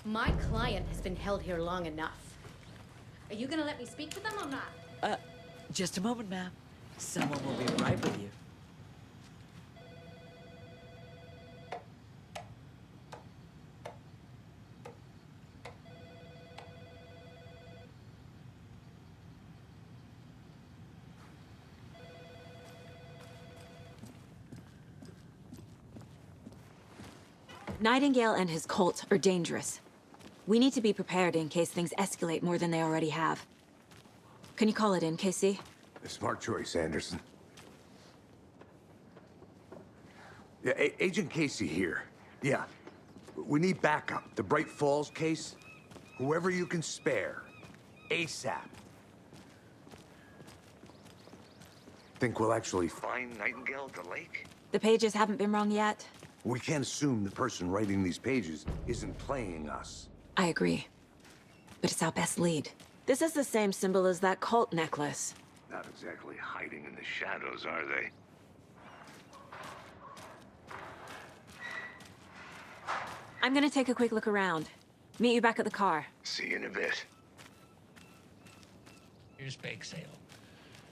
My client has been held here long enough. Are you gonna let me speak with them or not? Just a moment, ma'am. Someone will be right with you. Nightingale and his cult are dangerous. We need to be prepared in case things escalate more than they already have. Can you call it in, KC? A smart choice, Anderson. Yeah, Agent Casey here. Yeah. We need backup. The Bright Falls case. Whoever you can spare. ASAP. Think we'll actually find Nightingale at the lake? The pages haven't been wrong yet. We can't assume the person writing these pages isn't playing us. I agree. But it's our best lead. This is the same symbol as that cult necklace. Not exactly hiding in the shadows, are they? I'm gonna take a quick look around. Meet you back at the car. See you in a bit. Here's Bake Sale.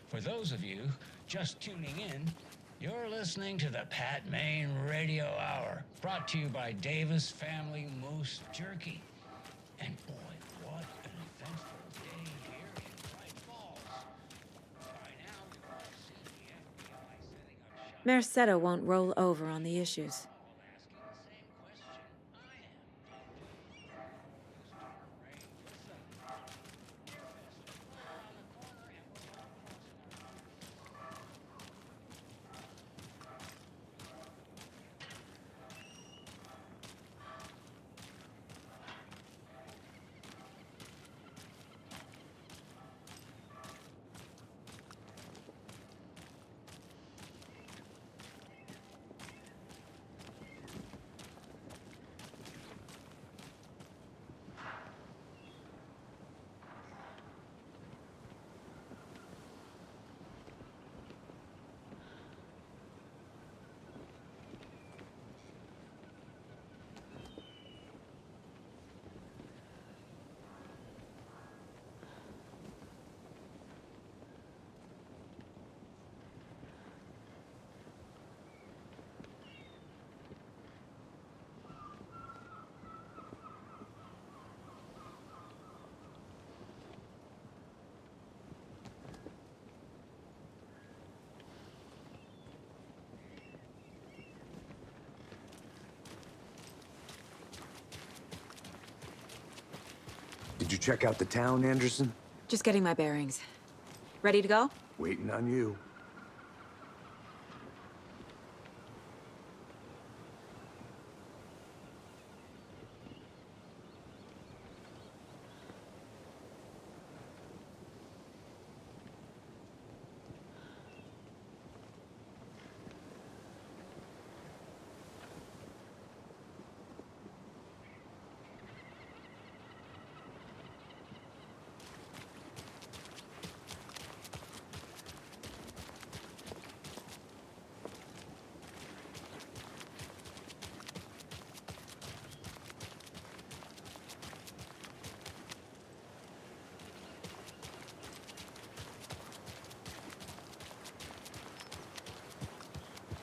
For those of you just tuning in, you're listening to the Pat Main Radio Hour, brought to you by Davis Family Moose Jerky. And boy, what an eventful day here in Bright Falls. By now, we've all seen the FBI setting up shop. Merced won't roll over on the issues. Did you check out the town, Anderson? Just getting my bearings. Ready to go? Waiting on you.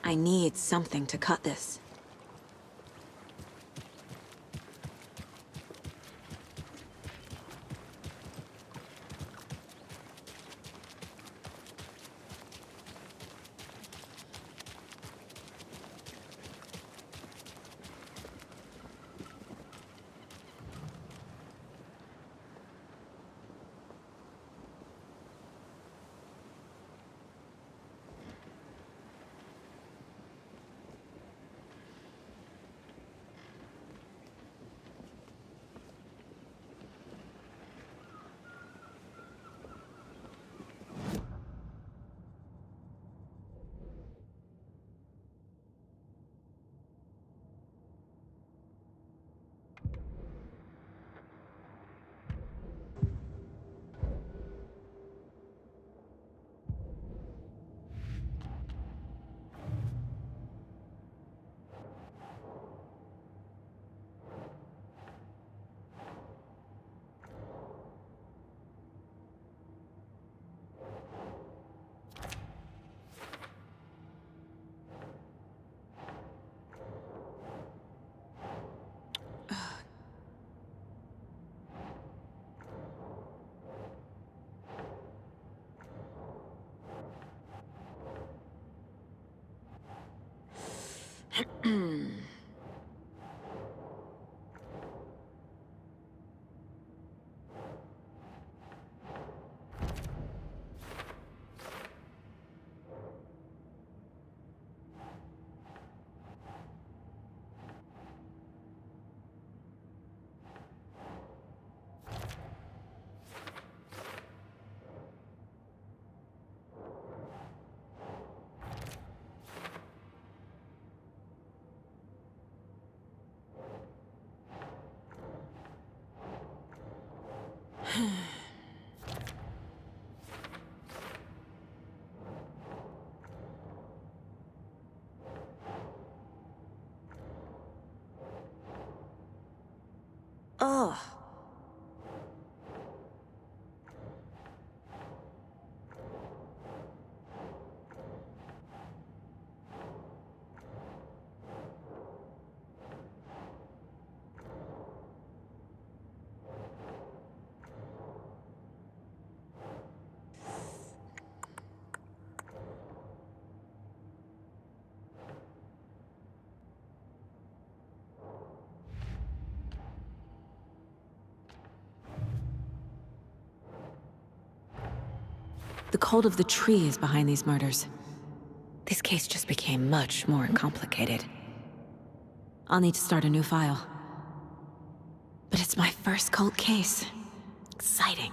I need something to cut this. Ugh. The cult of the tree is behind these murders. This case just became much more complicated. I'll need to start a new file. But it's my first cult case. Exciting.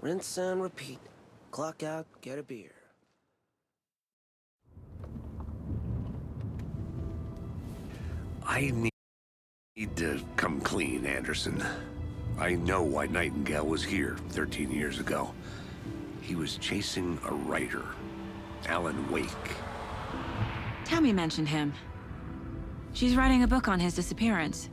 Rinse and repeat. Clock out, get a beer. I need to come clean, Anderson. I know why Nightingale was here 13 years ago. He was chasing a writer, Alan Wake. Tammy mentioned him. She's writing a book on his disappearance.